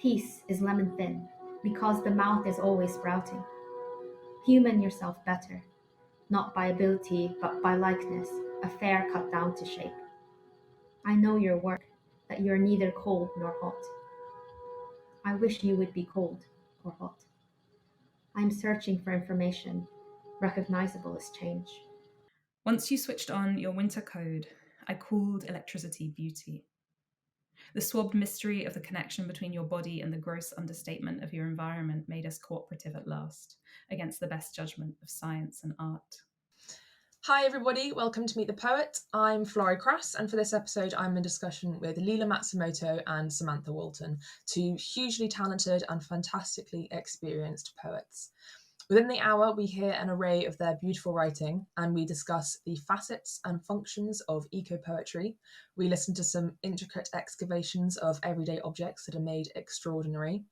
Peace is lemon thin, because the mouth is always sprouting. Human yourself better, not by ability, but by likeness, a fair cut down to shape. I know your work, that you are neither cold nor hot. I wish you would be cold or hot. I am searching for information, recognizable as change. Once you switched on your winter code, I called electricity beauty. The swabbed mystery of the connection between your body and the gross understatement of your environment made us cooperative at last, against the best judgment of science and art. Hi everybody, welcome to Meet the Poet. I'm Florrie Crass, and for this episode I'm in discussion with Lila Matsumoto and Samantha Walton, two hugely talented and fantastically experienced poets. Within the hour, we hear an array of their beautiful writing, and we discuss the facets and functions of eco-poetry. We listen to some intricate excavations of everyday objects that are made extraordinary.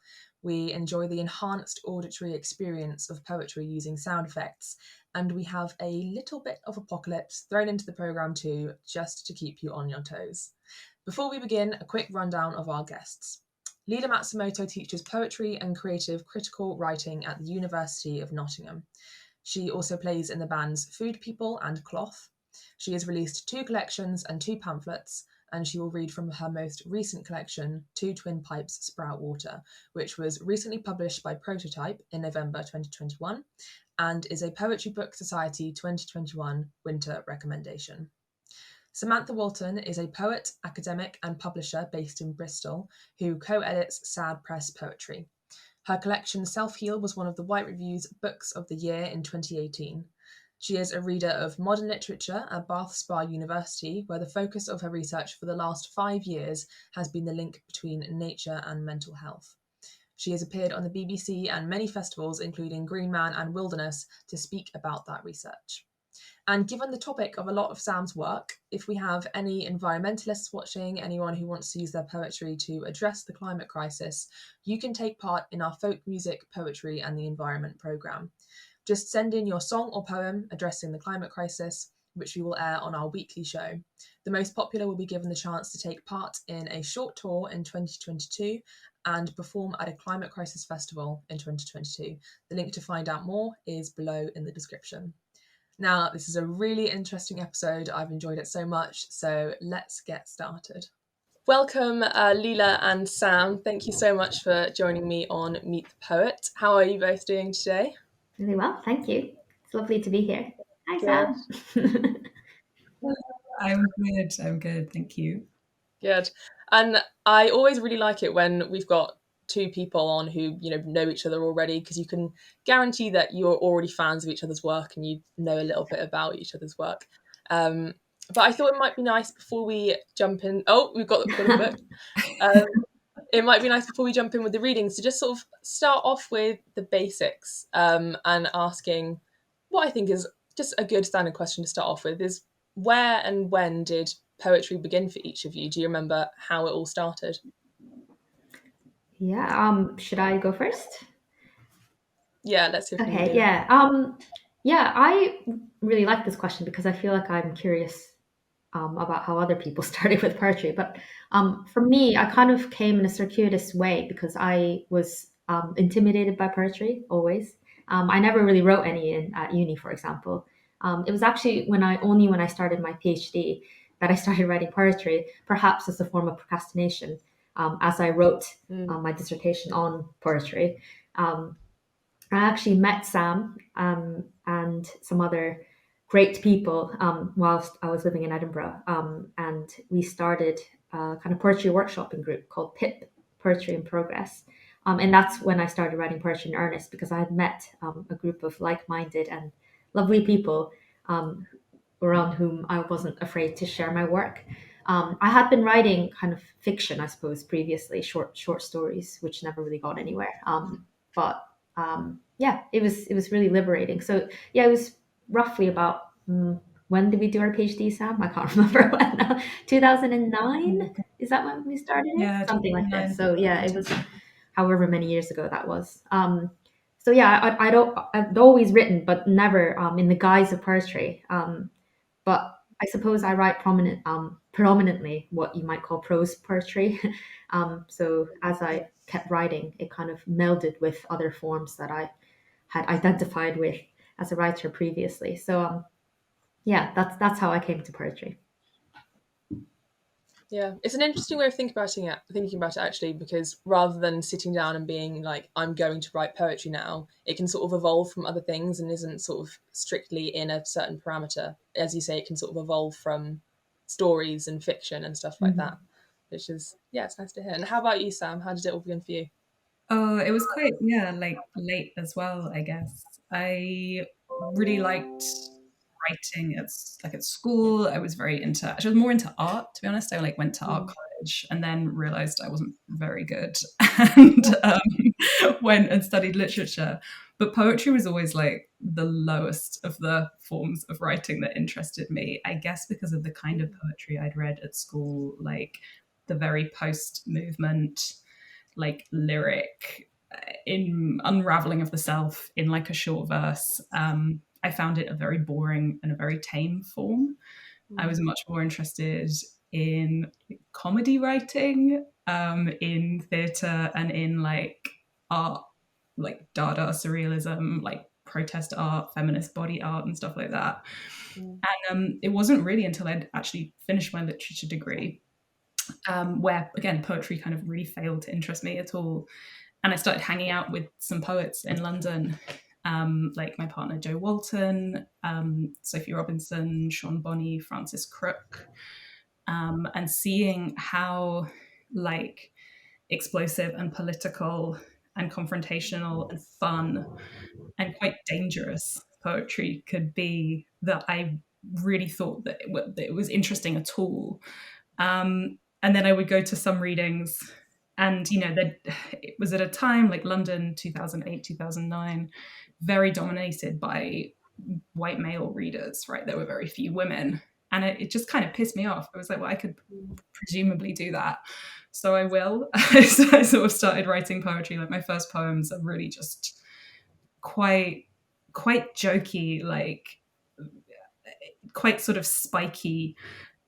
We enjoy the enhanced auditory experience of poetry using sound effects, and we have a little bit of apocalypse thrown into the programme too, just to keep you on your toes. Before we begin, a quick rundown of our guests. Lila Matsumoto teaches poetry and creative critical writing at the University of Nottingham. She also plays in the bands Food People and Cloth. She has released 2 collections and 2 pamphlets, and she will read from her most recent collection, Two Twin Pipes Sprout Water, which was recently published by Prototype in November 2021 and is a Poetry Book Society 2021 winter recommendation. Samantha Walton is a poet, academic and publisher based in Bristol who co-edits Sad Press Poetry. Her collection Self Heal was one of the White Review's Books of the Year in 2018. She is a reader of modern literature at Bath Spa University, where the focus of her research for the last 5 years has been the link between nature and mental health. She has appeared on the BBC and many festivals, including Green Man and Wilderness, to speak about that research. And given the topic of a lot of Sam's work, if we have any environmentalists watching, anyone who wants to use their poetry to address the climate crisis, you can take part in our folk music, poetry and the environment programme. Just send in your song or poem addressing the climate crisis, which we will air on our weekly show. The most popular will be given the chance to take part in a short tour in 2022 and perform at a climate crisis festival in 2022. The link to find out more is below in the description. Now, this is a really interesting episode. I've enjoyed it so much, so let's get started. Welcome, Lila and Sam. Thank you so much for joining me on Meet the Poet. How are you both doing today? Really well, thank you. It's lovely to be here. Hi, Good. Sam. I'm good, thank you. Good. And I always really like it when we've got 2 people on who know each other already, because you can guarantee that you're already fans of each other's work and you know a little bit about each other's work. But I thought it might be nice before we jump in. Oh, we've got a book. It might be nice before we jump in with the readings to just sort of start off with the basics, and asking what I think is just a good standard question to start off with is, where and when did poetry begin for each of you? Do you remember how it all started? Yeah, should I go first? Yeah, let's hear from you. Okay, yeah. Yeah, I really like this question because I feel like I'm curious about how other people started with poetry. But for me, I kind of came in a circuitous way because I was intimidated by poetry always. I never really wrote any at uni, for example. It was actually when I started my PhD that I started writing poetry, perhaps as a form of procrastination, as I wrote my dissertation on poetry. I actually met Sam and some other great people whilst I was living in Edinburgh, and we started a kind of poetry workshopping group called PIP, Poetry in Progress. And that's when I started writing poetry in earnest, because I had met a group of like-minded and lovely people around whom I wasn't afraid to share my work. I had been writing kind of fiction, I suppose, previously, short stories, which never really got anywhere. But yeah, it was really liberating. So yeah, it was roughly about when did we do our PhD, Sam? I can't remember when now. 2009? Is that when we started it? Yeah, Something like this. 2009. So yeah, it was however many years ago that was. So yeah, I'd always written, but never in the guise of poetry. But I suppose I write predominantly what you might call prose poetry. So as I kept writing, it kind of melded with other forms that I had identified with as a writer previously. So yeah, that's how I came to poetry. Yeah, it's an interesting way of thinking about it actually, because rather than sitting down and being like, I'm going to write poetry now, it can sort of evolve from other things and isn't sort of strictly in a certain parameter. As you say, it can sort of evolve from stories and fiction and stuff like that, which is, yeah, it's nice to hear. And how about you, Sam? How did it all begin for you? Oh, it was quite, yeah, like late as well, I guess. I really liked writing at school. I was more into art, to be honest. I like went to art college and then realized I wasn't very good and went and studied literature. But poetry was always like the lowest of the forms of writing that interested me, I guess because of the kind of poetry I'd read at school, like the very post movement, like lyric in unraveling of the self in like a short verse. I found it a very boring and a very tame form. I was much more interested in comedy writing, in theatre, and in like art, like Dada surrealism, like protest art, feminist body art, and stuff like that. And it wasn't really until I'd actually finished my literature degree, where again poetry kind of really failed to interest me at all, and I started hanging out with some poets in London, like my partner Jo Walton, Sophie Robinson, Sean Bonney, Francis Crook, and seeing how like explosive and political and confrontational and fun and quite dangerous poetry could be, that I really thought that it was interesting at all. And then I would go to some readings, and it was at a time like London 2008 2009, very dominated by white male readers, right? There were very few women, and it just kind of pissed me off. I was like, well, I could presumably do that, so I will. So I sort of started writing poetry. Like my first poems are really just quite jokey, like quite sort of spiky,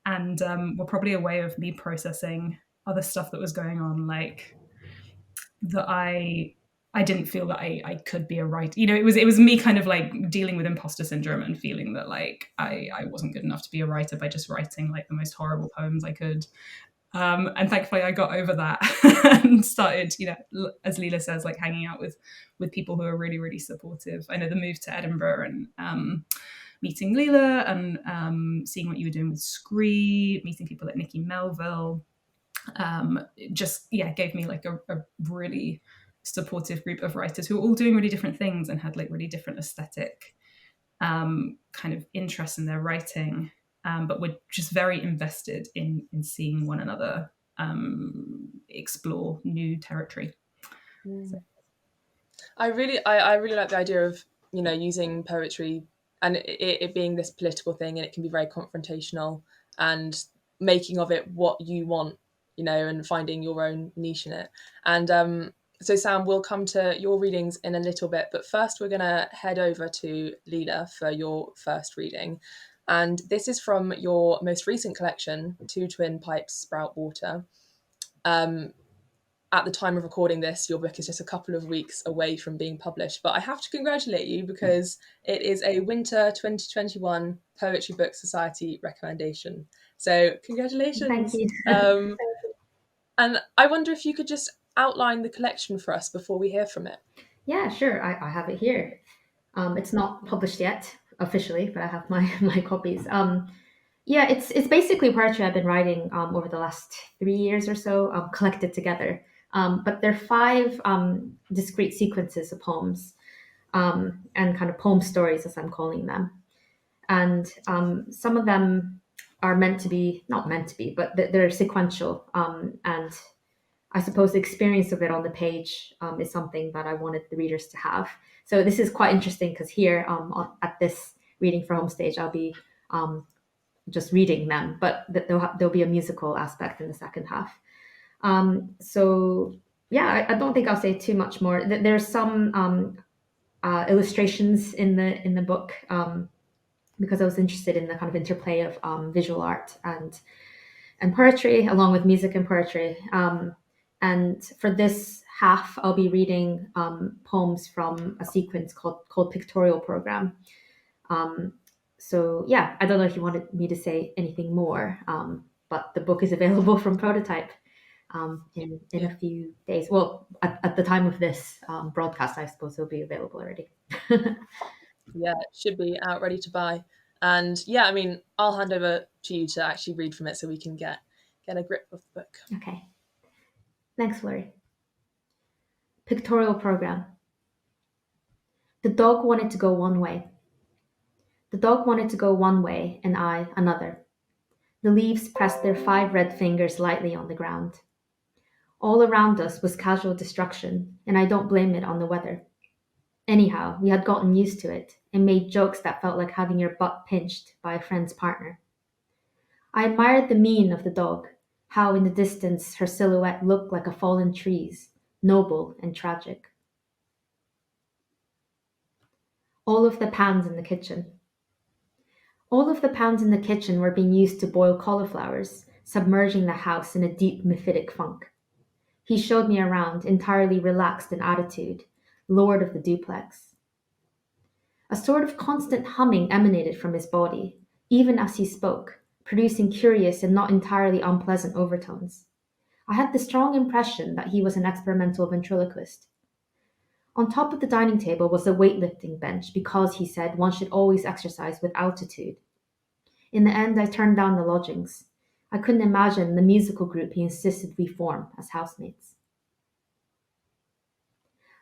and were probably a way of me processing other stuff that was going on, like that I didn't feel that I could be a writer. It was me kind of like dealing with imposter syndrome and feeling that like I wasn't good enough to be a writer by just writing like the most horrible poems I could. And thankfully I got over that and started, as Lila says, like hanging out with people who are really, really supportive. I know the move to Edinburgh and meeting Lila and seeing what you were doing with Scree, meeting people like Nikki Melville, just gave me like a really supportive group of writers who were all doing really different things and had like really different aesthetic kind of interests in their writing, but were just very invested in seeing one another explore new territory. So. I really like the idea of using poetry and it being this political thing, and it can be very confrontational, and making of it what you want, and finding your own niche in it. And so Sam, we'll come to your readings in a little bit, but first we're going to head over to Lila for your first reading. And this is from your most recent collection, Two Twin Pipes Sprout Water. At the time of recording this, your book is just a couple of weeks away from being published, but I have to congratulate you because it is a Winter 2021 Poetry Book Society recommendation. So congratulations. Thank you. And I wonder if you could just outline the collection for us before we hear from it. Yeah, sure. I have it here. It's not published yet officially, but I have my copies. Yeah, it's basically poetry I've been writing over the last 3 years or so, collected together. But they're 5 discrete sequences of poems, and kind of poem stories, as I'm calling them. And some of them are not meant to be, but they're sequential. And I suppose the experience of it on the page is something that I wanted the readers to have. So this is quite interesting because here at this reading for Homestage, I'll be just reading them, but there'll be a musical aspect in the second half. So yeah, I don't think I'll say too much more. There's some illustrations in the book, because I was interested in the kind of interplay of visual art and poetry, along with music and poetry. And for this half, I'll be reading poems from a sequence called Pictorial Program. Um, so yeah, I don't know if you wanted me to say anything more, but the book is available from Prototype in Yeah. a few days. Well, at the time of this broadcast, I suppose it'll be available already. Yeah, it should be out ready to buy. And yeah, I mean, I'll hand over to you to actually read from it so we can get a grip of the book. Okay. Thanks, Flurry. Pictorial Program. The dog wanted to go one way. The dog wanted to go one way, and I another. The leaves pressed their 5 red fingers lightly on the ground. All around us was casual destruction, and I don't blame it on the weather. Anyhow, we had gotten used to it and made jokes that felt like having your butt pinched by a friend's partner. I admired the mien of the dog, how in the distance her silhouette looked like a fallen tree's, noble and tragic. All of the pans in the kitchen. All of the pans in the kitchen were being used to boil cauliflowers, submerging the house in a deep mephitic funk. He showed me around, entirely relaxed in attitude, lord of the duplex. A sort of constant humming emanated from his body, even as he spoke, producing curious and not entirely unpleasant overtones. I had the strong impression that he was an experimental ventriloquist. On top of the dining table was a weightlifting bench because, he said, one should always exercise with altitude. In the end, I turned down the lodgings. I couldn't imagine the musical group he insisted we form as housemates.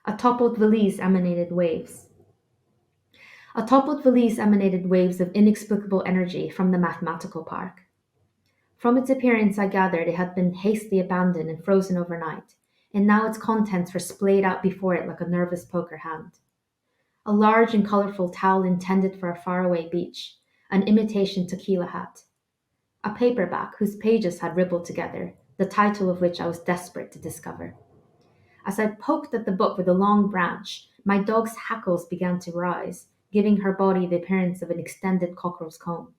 A toppled valise emanated waves. A toppled valise emanated waves of inexplicable energy from the mathematical park. From its appearance, I gathered it had been hastily abandoned and frozen overnight, and now its contents were splayed out before it like a nervous poker hand. A large and colorful towel intended for a faraway beach, an imitation tequila hat. A paperback whose pages had rippled together, the title of which I was desperate to discover. As I poked at the book with a long branch, my dog's hackles began to rise, giving her body the appearance of an extended cockerel's comb.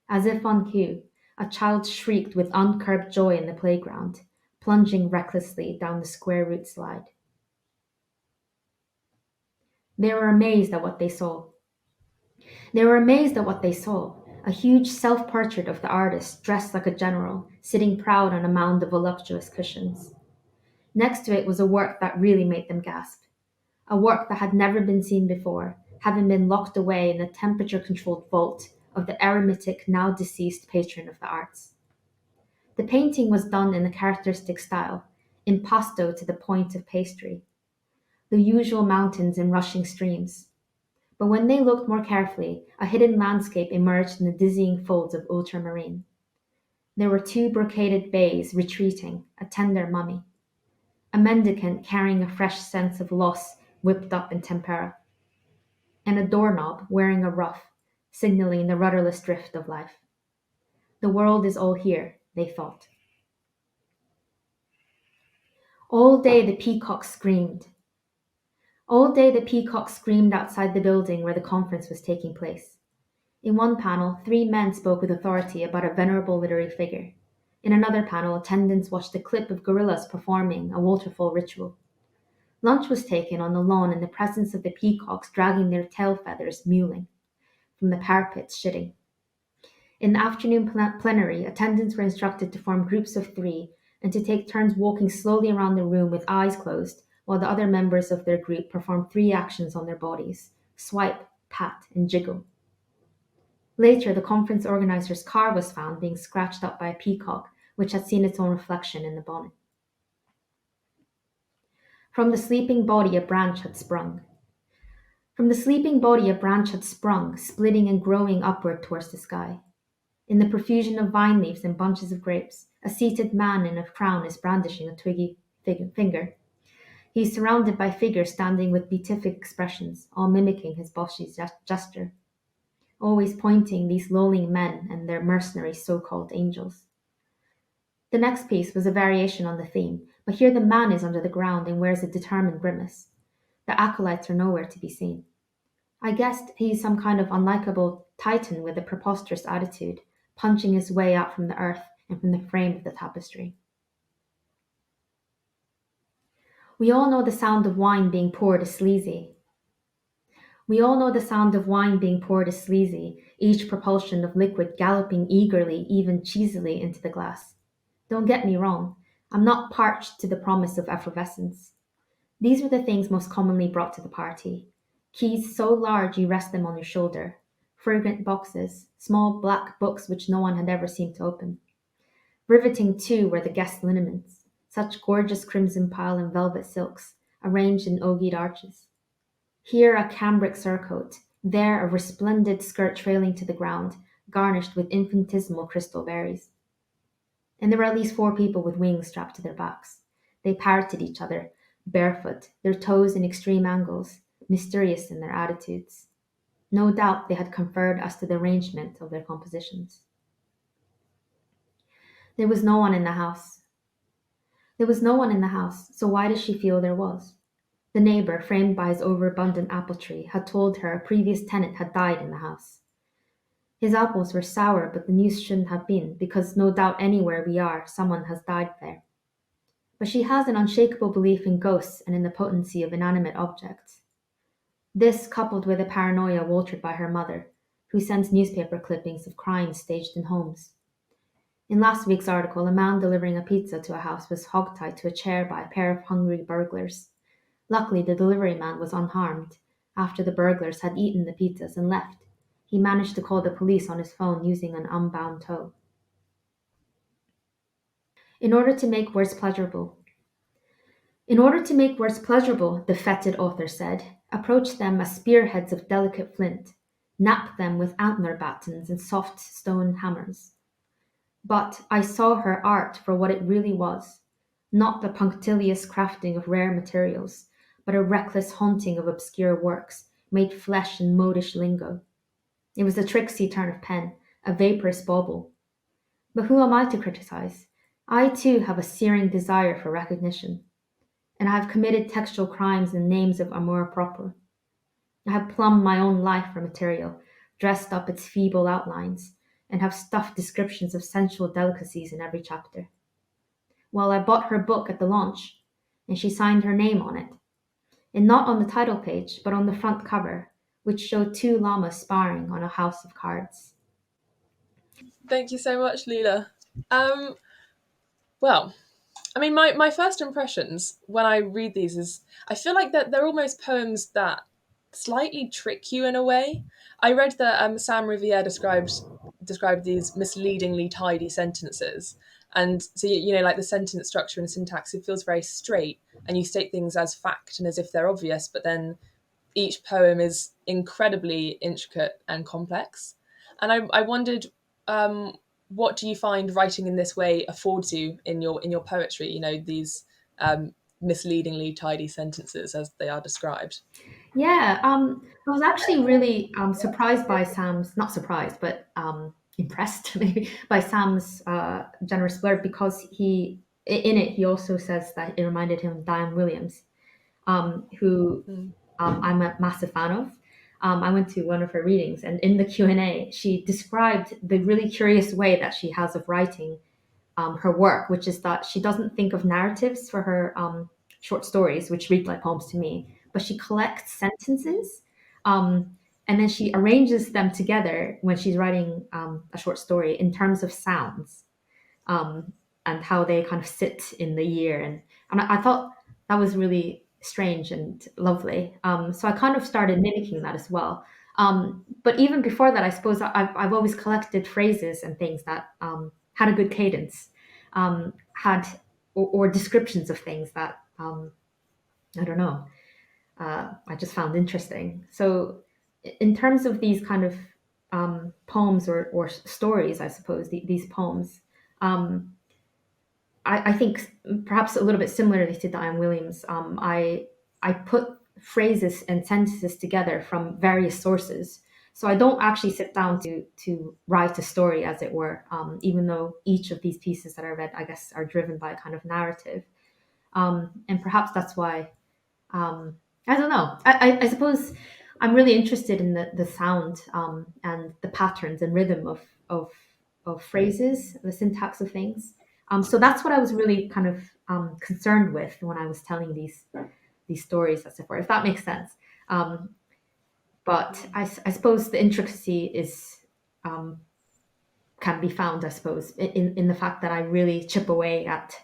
As if on cue, a child shrieked with uncurbed joy in the playground, plunging recklessly down the square root slide. They were amazed at what they saw. They were amazed at what they saw. A huge self-portrait of the artist, dressed like a general, sitting proud on a mound of voluptuous cushions. Next to it was a work that really made them gasp. A work that had never been seen before, having been locked away in the temperature-controlled vault of the eremitic, now deceased patron of the arts. The painting was done in a characteristic style, impasto to the point of pastry. The usual mountains and rushing streams. But when they looked more carefully, a hidden landscape emerged in the dizzying folds of ultramarine. There were 2 brocaded bays retreating, a tender mummy. A mendicant carrying a fresh sense of loss whipped up in tempera. And a doorknob wearing a ruff, signaling the rudderless drift of life. The world is all here, they thought. All day the peacock screamed. All day the peacock screamed outside the building where the conference was taking place. In one panel, 3 men spoke with authority about a venerable literary figure. In another panel, attendants watched a clip of gorillas performing a waterfall ritual. Lunch was taken on the lawn in the presence of the peacocks dragging their tail feathers, mewling, from the parapets, shitting. In the afternoon plenary, attendants were instructed to form groups of 3 and to take turns walking slowly around the room with eyes closed, while the other members of their group performed 3 actions on their bodies: swipe, pat, and jiggle. Later, the conference organizer's car was found being scratched up by a peacock, which had seen its own reflection in the bonnet. From the sleeping body a branch had sprung. From the sleeping body a branch had sprung, splitting and growing upward towards the sky. In the profusion of vine leaves and bunches of grapes, a seated man in a crown is brandishing a twiggy finger. He is surrounded by figures standing with beatific expressions, all mimicking his bossy gesture, always pointing these lolling men and their mercenary so-called angels. The next piece was a variation on the theme, but here the man is under the ground and wears a determined grimace. The acolytes are nowhere to be seen. I guessed he's some kind of unlikable titan with a preposterous attitude, punching his way out from the earth and from the frame of the tapestry. We all know the sound of wine being poured is sleazy. We all know the sound of wine being poured is sleazy, each propulsion of liquid galloping eagerly, even cheesily, into the glass. Don't get me wrong, I'm not parched to the promise of effervescence. These were the things most commonly brought to the party. Keys so large you rest them on your shoulder, fragrant boxes, small black books which no one had ever seemed to open. Riveting, too, were the guest lineaments, such gorgeous crimson pile and velvet silks, arranged in ogied arches. Here a cambric surcoat, there a resplendent skirt trailing to the ground, garnished with infinitesimal crystal berries. And there were at least 4 people with wings strapped to their backs. They parroted each other, barefoot, their toes in extreme angles, mysterious in their attitudes. No doubt they had conferred as to the arrangement of their compositions. There was no one in the house. There was no one in the house, so why did she feel there was? The neighbor, framed by his overabundant apple tree, had told her a previous tenant had died in the house. His apples were sour, but the news shouldn't have been, because no doubt anywhere we are, someone has died there. But she has an unshakable belief in ghosts and in the potency of inanimate objects. This, coupled with a paranoia watered by her mother, who sends newspaper clippings of crimes staged in homes. In last week's article, a man delivering a pizza to a house was hogtied to a chair by a pair of hungry burglars. Luckily, the delivery man was unharmed. After the burglars had eaten the pizzas and left, he managed to call the police on his phone using an unbound toe. In order to make words pleasurable, the fetid author said, approach them as spearheads of delicate flint, nap them with antler batons and soft stone hammers. But I saw her art for what it really was, not the punctilious crafting of rare materials, but a reckless haunting of obscure works, made flesh and modish lingo. It was a tricksy turn of pen, a vaporous bauble. But who am I to criticize? I too have a searing desire for recognition, and I have committed textual crimes in names of amour propre. I have plumbed my own life for material, dressed up its feeble outlines, and have stuffed descriptions of sensual delicacies in every chapter. Well, I bought her book at the launch, and she signed her name on it, and not on the title page, but on the front cover, which showed 2 llamas sparring on a house of cards. Thank you so much, Lila. Um, well, I mean, my first impressions when I read these is I feel like that they're almost poems that slightly trick you in a way. I read that Sam Riviere described these misleadingly tidy sentences, and so you know, like the sentence structure and syntax, it feels very straight, and you state things as fact and as if they're obvious, but then each poem is incredibly intricate and complex. And I wondered, um, what do you find writing in this way affords you in your poetry? You know, these misleadingly tidy sentences as they are described. Yeah, I was actually really surprised by Sam's, not surprised, but impressed maybe by Sam's generous blurb because in it, he also says that it reminded him of Diane Williams, who Mm. I'm a massive fan of. I went to one of her readings, and in the Q&A, she described the really curious way that she has of writing her work, which is that she doesn't think of narratives for her short stories, which read like poems to me, but she collects sentences and then she arranges them together when she's writing a short story in terms of sounds um, and how they kind of sit in the year. And I thought that was really strange and lovely. So I kind of started mimicking that as well. But even before that, I suppose I've always collected phrases and things that had a good cadence, had or descriptions of things that I don't know. I just found interesting. So, in terms of these kind of poems or stories, I suppose these poems, um, I think perhaps a little bit similarly to Diane Williams, I put phrases and sentences together from various sources. So I don't actually sit down to write a story, as it were, even though each of these pieces that I read, I guess, are driven by a kind of narrative. And perhaps that's why um, I don't know. I suppose I'm really interested in the sound and the patterns and rhythm of phrases, the syntax of things. So that's what I was really kind of concerned with when I was telling these stories, as it were, if that makes sense. Um, but I suppose the intricacy is um, can be found, I suppose, in the fact that I really chip away at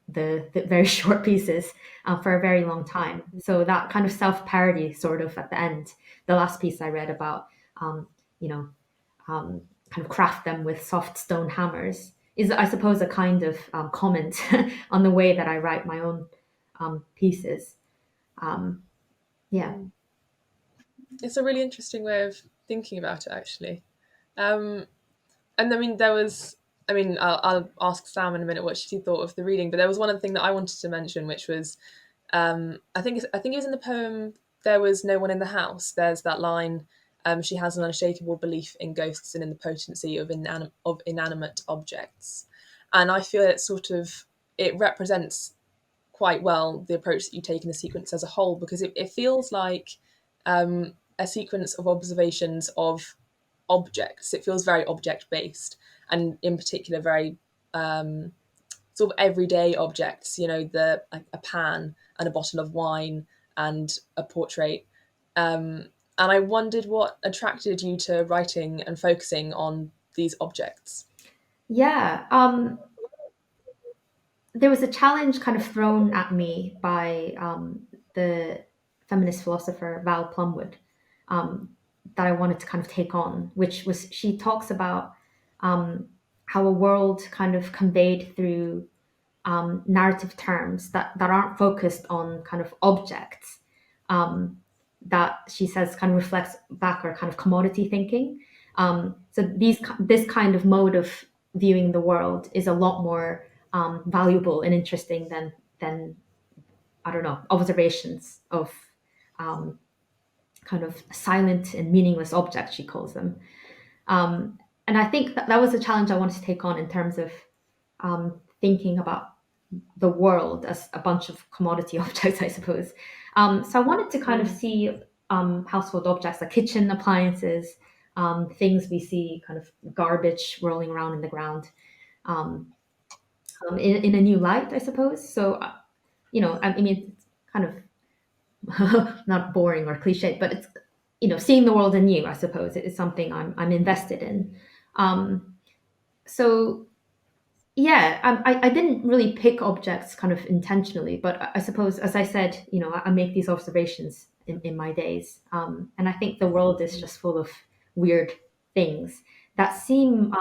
the very short pieces for a very long time. So that kind of self parody, sort of at the end, the last piece I read about, um, you know, kind of craft them with soft stone hammers, is, I suppose, a kind of comment on the way that I write my own pieces. Um, yeah. It's a really interesting way of thinking about it, actually. Um, and I mean, there was. I mean, I'll ask Sam in a minute what she thought of the reading, but there was one other thing that I wanted to mention, which was, I think it was in the poem. There was no one in the house. There's that line. She has an unshakable belief in ghosts and in the potency of inanimate objects, and I feel it represents quite well the approach that you take in the sequence as a whole, because it feels like a sequence of observations of objects. It feels very object based, and in particular very sort of everyday objects. You know, a pan and a bottle of wine and a portrait. And I wondered what attracted you to writing and focusing on these objects. Yeah. There was a challenge kind of thrown at me by the feminist philosopher Val Plumwood, that I wanted to kind of take on, which was, she talks about how a world kind of conveyed through narrative terms that aren't focused on kind of objects, that she says kind of reflects back our kind of commodity thinking. So this kind of mode of viewing the world is a lot more valuable and interesting than I don't know, observations of um, kind of silent and meaningless objects, she calls them. And I think that was a challenge I wanted to take on in terms of thinking about the world as a bunch of commodity objects, I suppose. So I wanted to kind of see household objects like kitchen appliances, things we see, kind of garbage rolling around in the ground, um, in a new light, I suppose. So, I mean, it's kind of not boring or cliche, but it's, seeing the world anew, I suppose, is something I'm invested in. Um, so yeah, I didn't really pick objects kind of intentionally, but I suppose, as I said, I make these observations in my days, and I think the world is just full of weird things that seem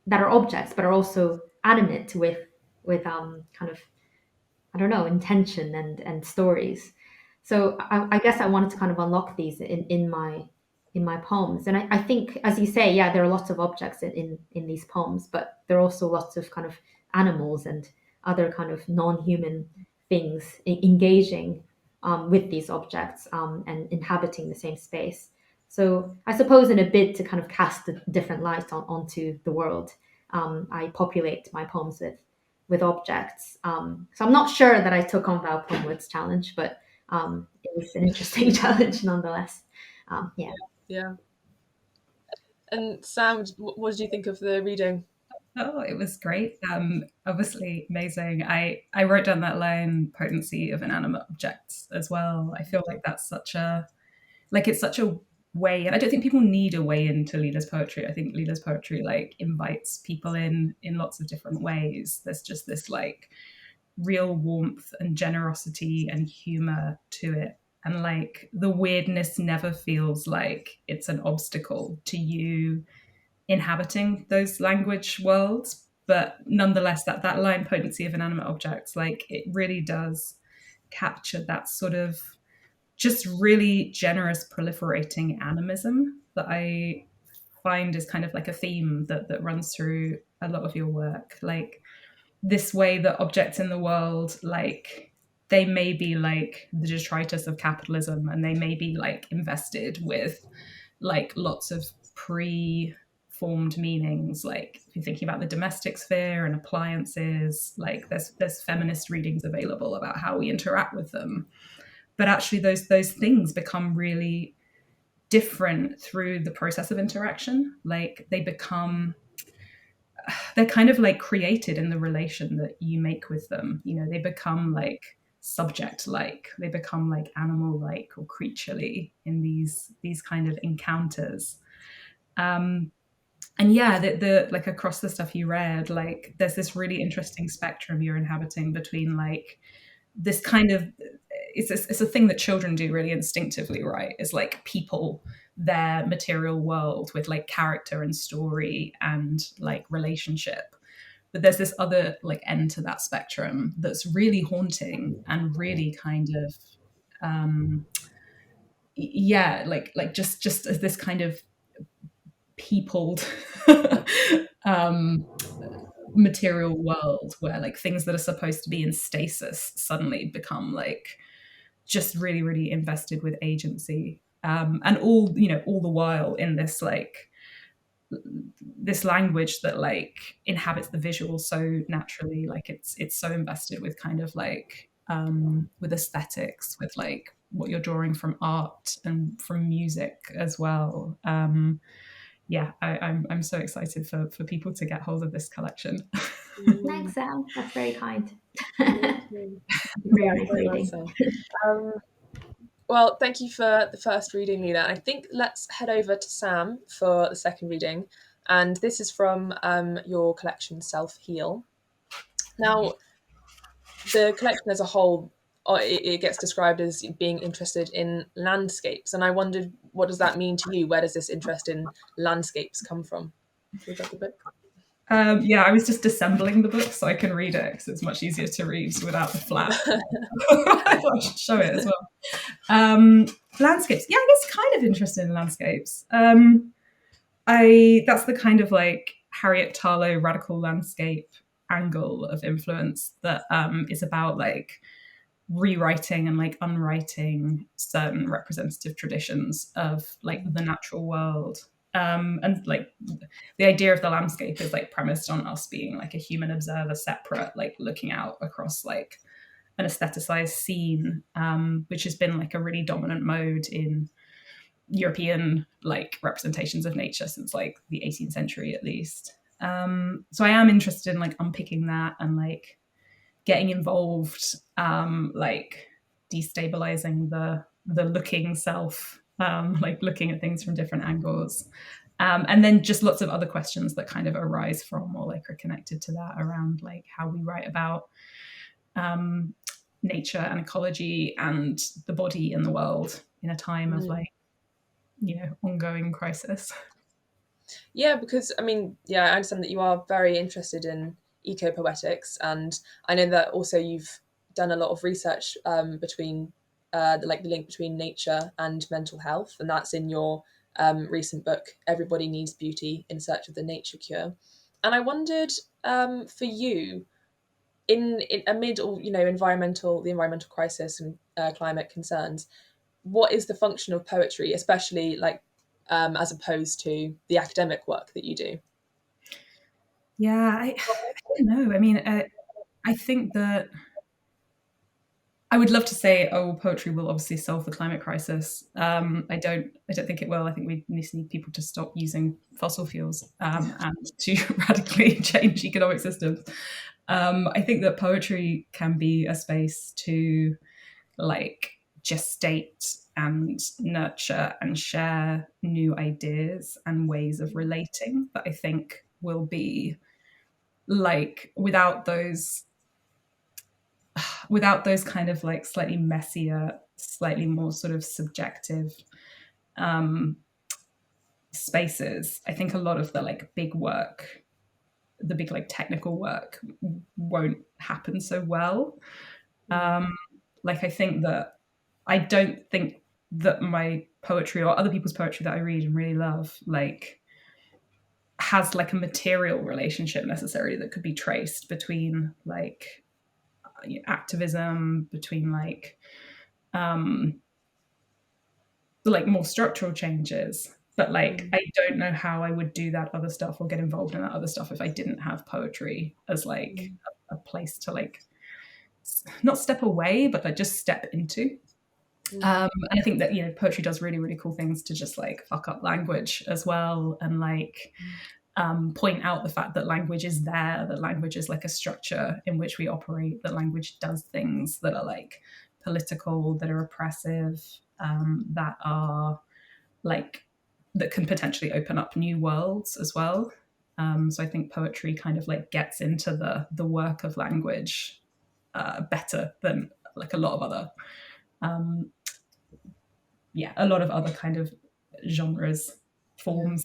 that are objects, but are also animate with kind of, I don't know, intention and stories. So I guess I wanted to kind of unlock these in my poems. And I think, as you say, yeah, there are lots of objects in these poems, but there are also lots of kind of animals and other kind of non-human things engaging with these objects, and inhabiting the same space. So I suppose, in a bid to kind of cast a different light onto the world, I populate my poems with objects. So I'm not sure that I took on Val Plumwood's challenge, but it was an interesting challenge nonetheless. Yeah. Yeah. And Sam, what did you think of the reading? Oh, it was great. Obviously amazing. I wrote down that line, potency of inanimate objects, as well. I feel like that's it's such a way, and I don't think people need a way into Lila's poetry. I think Lila's poetry invites people in lots of different ways. There's just this real warmth and generosity and humor to it. And the weirdness never feels like it's an obstacle to you inhabiting those language worlds. But nonetheless, that line, potency of inanimate objects, it really does capture that sort of just really generous proliferating animism that I find is kind of a theme that runs through a lot of your work. This way that objects in the world, they may be the detritus of capitalism, and they may be invested with lots of pre-formed meanings. If you're thinking about the domestic sphere and appliances, there's feminist readings available about how we interact with them. But actually those things become really different through the process of interaction. They become they're kind of like created in the relation that you make with them. You know, they become like subject like, they become like animal like or creaturely in these kind of encounters. And yeah, the like across the stuff you read, like there's this really interesting spectrum you're inhabiting between like this kind of, it's a thing that children do really instinctively, right? Is like people their material world with like character and story and like relationship. But there's this other like end to that spectrum that's really haunting and really kind of yeah, like just as this kind of peopled material world where like things that are supposed to be in stasis suddenly become like just really really invested with agency, and all, you know, all the while in this like this language that like inhabits the visual so naturally, like it's so invested with kind of like with aesthetics, with like what you're drawing from art and from music as well. Yeah, I'm so excited for people to get hold of this collection. Thanks, Sam. That's very kind. Yeah, Very nice very well reading. said. Well, thank you for the first reading, Lila. I think let's head over to Sam for the second reading. And this is from your collection, Self Heal. Now, the collection as a whole, it gets described as being interested in landscapes. And I wondered, what does that mean to you? Where does this interest in landscapes come from? Have you read the book? Yeah, I was just assembling the book so I can read it because it's much easier to read without the flap. I thought I should show it as well. Landscapes, yeah, I guess kind of interested in landscapes. That's the kind of like Harriet Tarlow radical landscape angle of influence that is about like rewriting and like unwriting certain representative traditions of like the natural world. And like the idea of the landscape is like premised on us being like a human observer separate, like looking out across like an aestheticized scene, which has been like a really dominant mode in European like representations of nature since like the 18th century at least. So I am interested in like unpicking that and like getting involved, like destabilizing the looking self, like looking at things from different angles. And then just lots of other questions that kind of arise from or like are connected to that around like how we write about nature and ecology and the body and the world in a time of like, you know, ongoing crisis. Yeah, because I mean, yeah, I understand that you are very interested in eco-poetics, and I know that also you've done a lot of research between the link between nature and mental health, and that's in your recent book, Everybody Needs Beauty: In Search of the Nature Cure. And I wondered, for you, in amid all, you know, the environmental crisis and climate concerns, what is the function of poetry, especially like as opposed to the academic work that you do? Yeah, I don't know. I mean, I think that I would love to say, oh, poetry will obviously solve the climate crisis. I don't think it will. I think we need people to stop using fossil fuels and to radically change economic systems. I think that poetry can be a space to like gestate and nurture and share new ideas and ways of relating that I think will be like without those kind of like slightly messier, slightly more sort of subjective spaces, I think a lot of the like big work, the big like technical work won't happen so well. Like I don't think that my poetry or other people's poetry that I read and really love like has like a material relationship necessarily that could be traced between like activism, between like more structural changes. But like I don't know how I would do that other stuff or get involved in that other stuff if I didn't have poetry as like a place to like not step away but like just step into. And I think that, you know, poetry does really really cool things to just like fuck up language as well, and like point out the fact that language is there, that language is like a structure in which we operate, that language does things that are like political, that are oppressive, that are like, that can potentially open up new worlds as well. So I think poetry kind of like gets into the work of language better than like a lot of other a lot of other kind of genres, forms.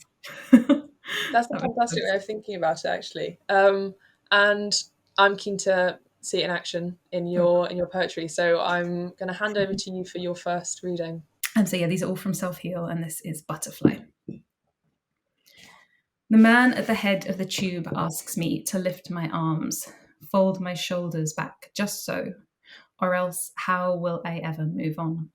That's a fantastic way of thinking about it, actually. And I'm keen to see it in action in your poetry. So I'm going to hand over to you for your first reading. And so, yeah, these are all from Self Heal, and this is Butterfly. The man at the head of the tube asks me to lift my arms, fold my shoulders back, just so, or else how will I ever move on?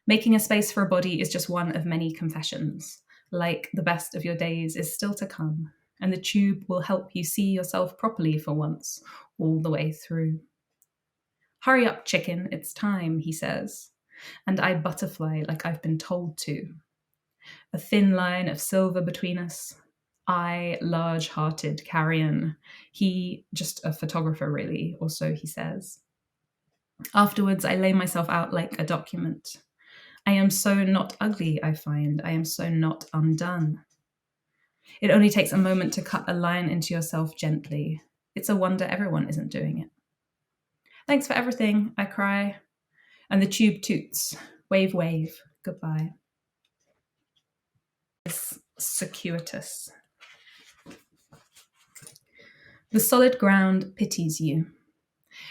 Making a space for a body is just one of many confessions. Like the best of your days is still to come, and the tube will help you see yourself properly for once, all the way through. Hurry up, chicken, it's time, he says, and I butterfly like I've been told to. A thin line of silver between us. I, large-hearted carrion. He, just a photographer, really, or so he says. Afterwards, I lay myself out like a document. I am so not ugly, I find. I am so not undone. It only takes a moment to cut a line into yourself gently. It's a wonder everyone isn't doing it. Thanks for everything, I cry. And the tube toots. Wave, wave. Goodbye. It's circuitous. The solid ground pities you.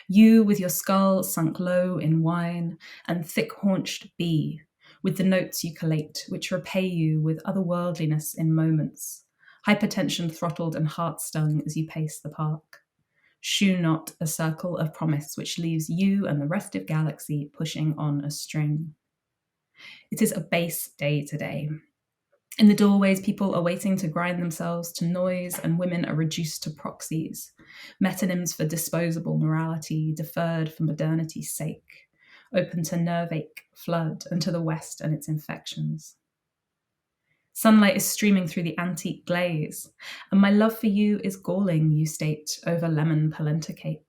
You with your skull sunk low in wine and thick-haunched bee, with the notes you collate, which repay you with otherworldliness in moments, hypertension throttled and heart-stung as you pace the park. Shoe not a circle of promise which leaves you and the rest of galaxy pushing on a string. It is a base day today. In the doorways, people are waiting to grind themselves to noise, and women are reduced to proxies, metonyms for disposable morality, deferred for modernity's sake, open to nerve-ache, flood, and to the West and its infections. Sunlight is streaming through the antique glaze, and my love for you is galling, you state, over lemon polenta cake.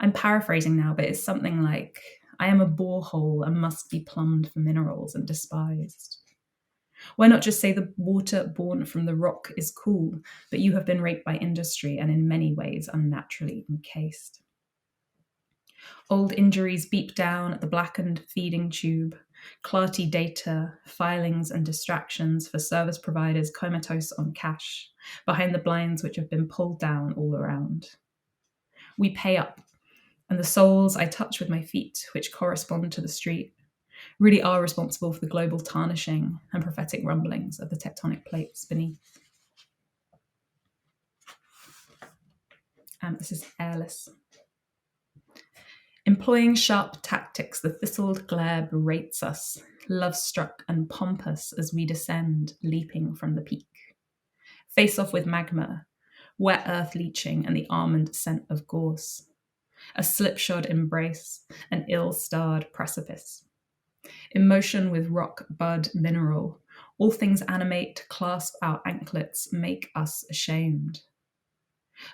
I'm paraphrasing now, but it's something like, I am a borehole and must be plumbed for minerals and despised. Why not just say the water born from the rock is cool, but you have been raped by industry and in many ways unnaturally encased? Old injuries beep down at the blackened feeding tube, clarty data, filings and distractions for service providers comatose on cash, behind the blinds which have been pulled down all around. We pay up, and the souls I touch with my feet, which correspond to the street, really are responsible for the global tarnishing and prophetic rumblings of the tectonic plates beneath. This is Airless. Employing sharp tactics, the thistled glare berates us, love-struck and pompous as we descend, leaping from the peak. Face off with magma, wet earth leaching and the almond scent of gorse. A slipshod embrace, an ill-starred precipice. Emotion with rock, bud, mineral. All things animate, clasp our anklets, make us ashamed.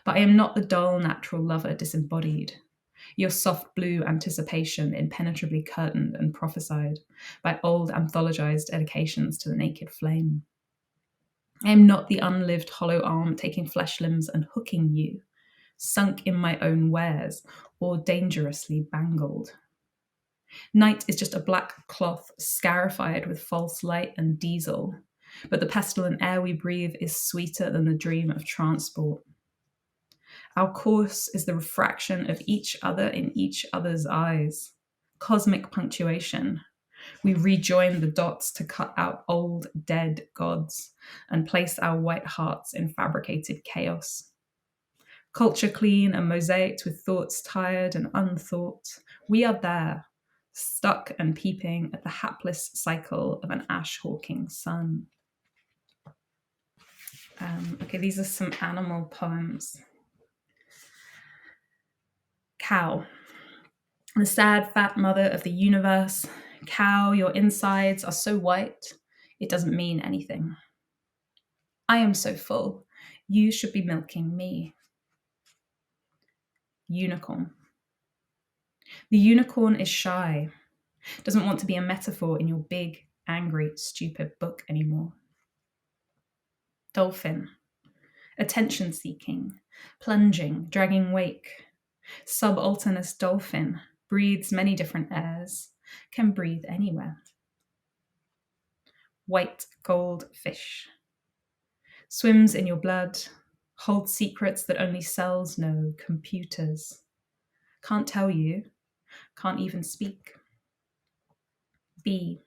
But I am not the dull natural lover disembodied. Your soft blue anticipation impenetrably curtained and prophesied by old anthologized dedications to the naked flame. I am not the unlived hollow arm taking flesh limbs and hooking you, sunk in my own wares or dangerously bangled. Night is just a black cloth scarified with false light and diesel, but the pestilent air we breathe is sweeter than the dream of transport. Our course is the refraction of each other in each other's eyes. Cosmic punctuation. We rejoin the dots to cut out old, dead gods and place our white hearts in fabricated chaos. Culture clean and mosaicked with thoughts tired and unthought. We are there, stuck and peeping at the hapless cycle of an ash-hawking sun. Okay, these are some animal poems. Cow. The sad, fat mother of the universe. Cow, your insides are so white, it doesn't mean anything. I am so full. You should be milking me. Unicorn. The unicorn is shy, doesn't want to be a metaphor in your big, angry, stupid book anymore. Dolphin. Attention-seeking, plunging, dragging wake. Subalternus dolphin, breathes many different airs, can breathe anywhere. White gold fish. Swims in your blood, holds secrets that only cells know, computers. Can't tell you, can't even speak. Bee.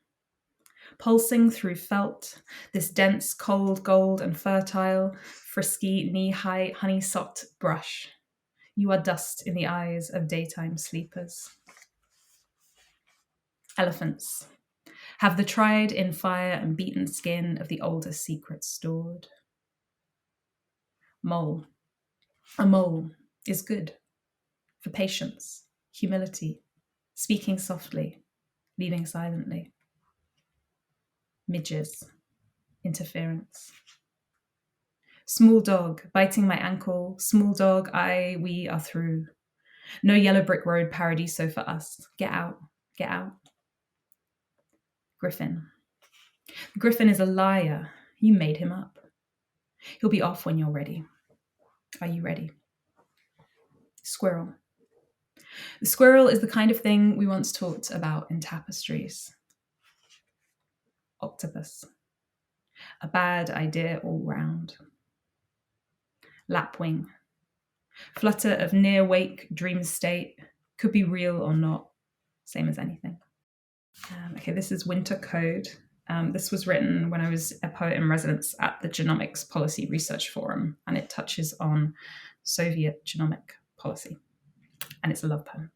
Pulsing through felt, this dense, cold, gold and fertile, frisky, knee-high, honey-socked brush. You are dust in the eyes of daytime sleepers. Elephants. Have the tried in fire and beaten skin of the older secrets stored. Mole. A mole is good for patience, humility, speaking softly, leaving silently. Midges. Interference. Small dog, biting my ankle. Small dog, we are through. No yellow brick road paradiso for us. Get out, get out. Griffin. Griffin is a liar. You made him up. He'll be off when you're ready. Are you ready? Squirrel. The squirrel is the kind of thing we once talked about in tapestries. Octopus. A bad idea all round. Lapwing. Flutter of near wake, dream state. Could be real or not. Same as anything. Okay, this is Winter Code. This was written when I was a poet in residence at the Genomics Policy Research Forum, and it touches on Soviet genomic policy. And it's a love poem.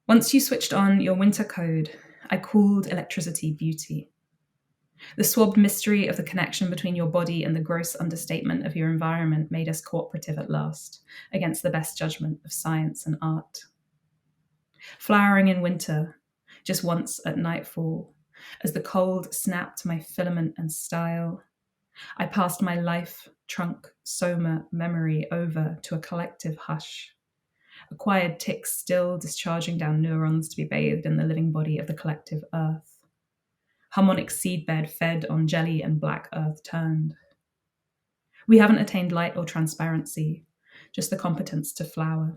Once you switched on your winter code, I called electricity beauty. The swabbed mystery of the connection between your body and the gross understatement of your environment made us cooperative at last, against the best judgment of science and art. Flowering in winter, just once at nightfall, as the cold snapped my filament and style, I passed my life, trunk, soma, memory over to a collective hush. Acquired ticks still discharging down neurons to be bathed in the living body of the collective earth. Harmonic seedbed fed on jelly and black earth turned. We haven't attained light or transparency, just the competence to flower.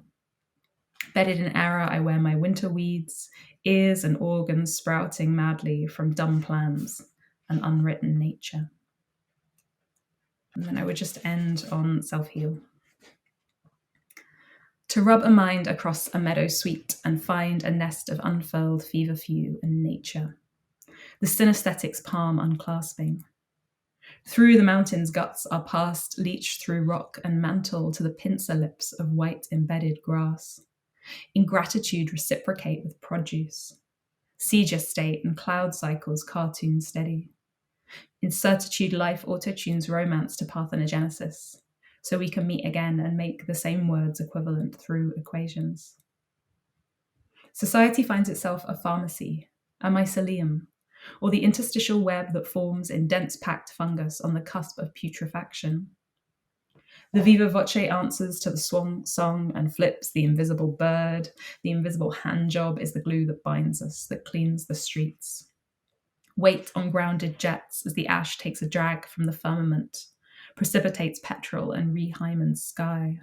Bedded in error, I wear my winter weeds, ears and organs sprouting madly from dumb plans and unwritten nature. And then I would just end on self-heal. To rub a mind across a meadow sweet and find a nest of unfurled feverfew and nature. The synesthetics palm unclasping. Through the mountain's guts our past leach through rock and mantle to the pincer lips of white embedded grass. Ingratitude reciprocate with produce. Seizure state and cloud cycles cartoon steady. Incertitude life autotunes romance to parthenogenesis, so we can meet again and make the same words equivalent through equations. Society finds itself a pharmacy, a mycelium, or the interstitial web that forms in dense packed fungus on the cusp of putrefaction. The viva voce answers to the swan song and flips the invisible bird. The invisible hand job is the glue that binds us, that cleans the streets. Wait on grounded jets as the ash takes a drag from the firmament, precipitates petrol and re-hymen sky.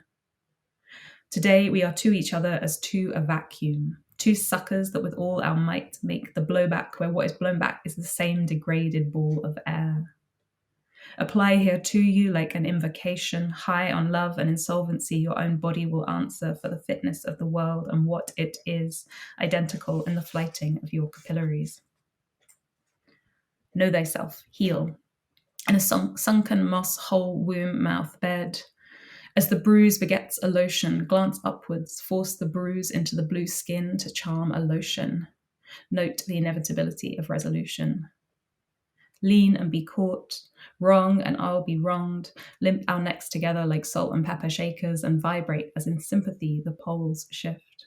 Today we are to each other as to a vacuum, two suckers that with all our might make the blowback where what is blown back is the same degraded ball of air. Apply here to you like an invocation, high on love and insolvency, your own body will answer for the fitness of the world and what it is, identical in the flighting of your capillaries. Know thyself, heal, in a sunken moss hole womb mouth bed. As the bruise begets a lotion, glance upwards, force the bruise into the blue skin to charm a lotion. Note the inevitability of resolution. Lean and be caught, wrong and I'll be wronged, limp our necks together like salt and pepper shakers and vibrate as in sympathy the poles shift.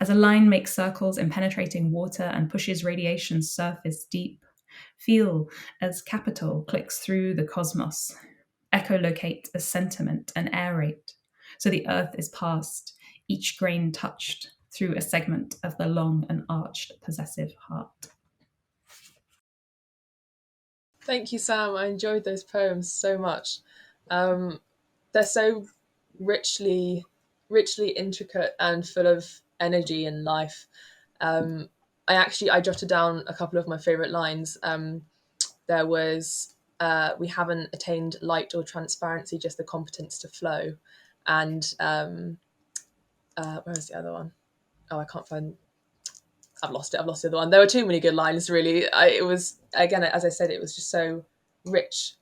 As a line makes circles in penetrating water and pushes radiation's surface deep, Feel as capital clicks through the cosmos. Echolocate as sentiment and aerate. So the earth is passed, each grain touched through a segment of the long and arched possessive heart. Thank you, Sam. I enjoyed those poems so much. They're so richly intricate and full of energy and life. I jotted down a couple of my favourite lines. There was, we haven't attained light or transparency, just the competence to flow. And where's the other one? Oh, I can't find. I've lost it. I've lost the other one. There were too many good lines, really. It was, again, as I said, it was just so rich,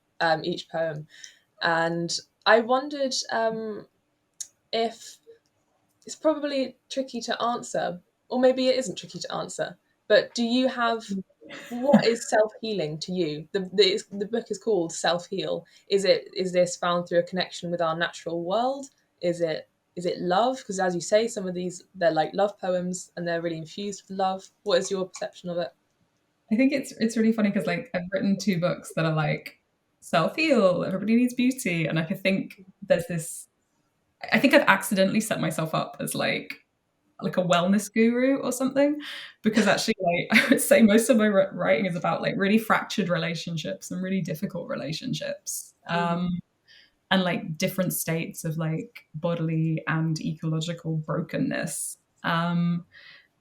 each poem. And I wondered if it's probably tricky to answer, or maybe it isn't tricky to answer, but do you have, what is self-healing to you? The book is called Self-Heal. Is this found through a connection with our natural world? Is it love? Because as you say, some of these, they're like love poems and they're really infused with love. What is your perception of it? I think it's really funny because like I've written 2 books that are like self-heal, everybody needs beauty, and I think there's this. I think I've accidentally set myself up as like a wellness guru or something, because actually like I would say most of my writing is about like really fractured relationships and really difficult relationships. And like different states of like bodily and ecological brokenness. And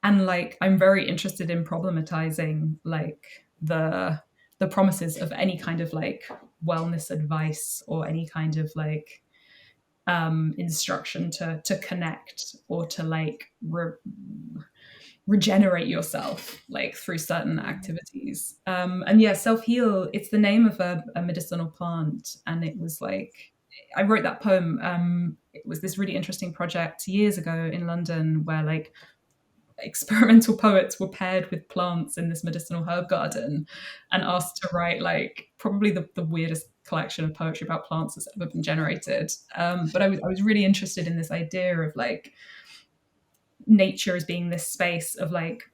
like I'm very interested in problematizing like the promises of any kind of like wellness advice or any kind of like instruction to connect or to like regenerate yourself like through certain activities. And yeah, self-heal, it's the name of a medicinal plant, and it was like I wrote that poem. It was this really interesting project years ago in London where like experimental poets were paired with plants in this medicinal herb garden and asked to write like probably the weirdest collection of poetry about plants that's ever been generated. But I was really interested in this idea of like nature as being this space of like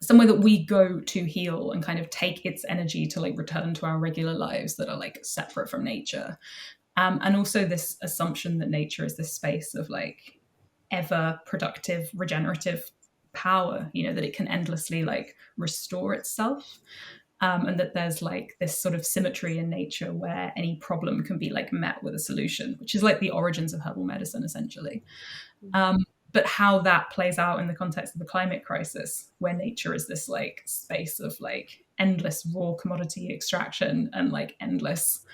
somewhere that we go to heal and kind of take its energy to like return to our regular lives that are like separate from nature. And also this assumption that nature is this space of like ever productive, regenerative power, you know, that it can endlessly like restore itself. And that there's like this sort of symmetry in nature where any problem can be like met with a solution, which is like the origins of herbal medicine essentially. But how that plays out in the context of the climate crisis, where nature is this like space of like endless raw commodity extraction and like endless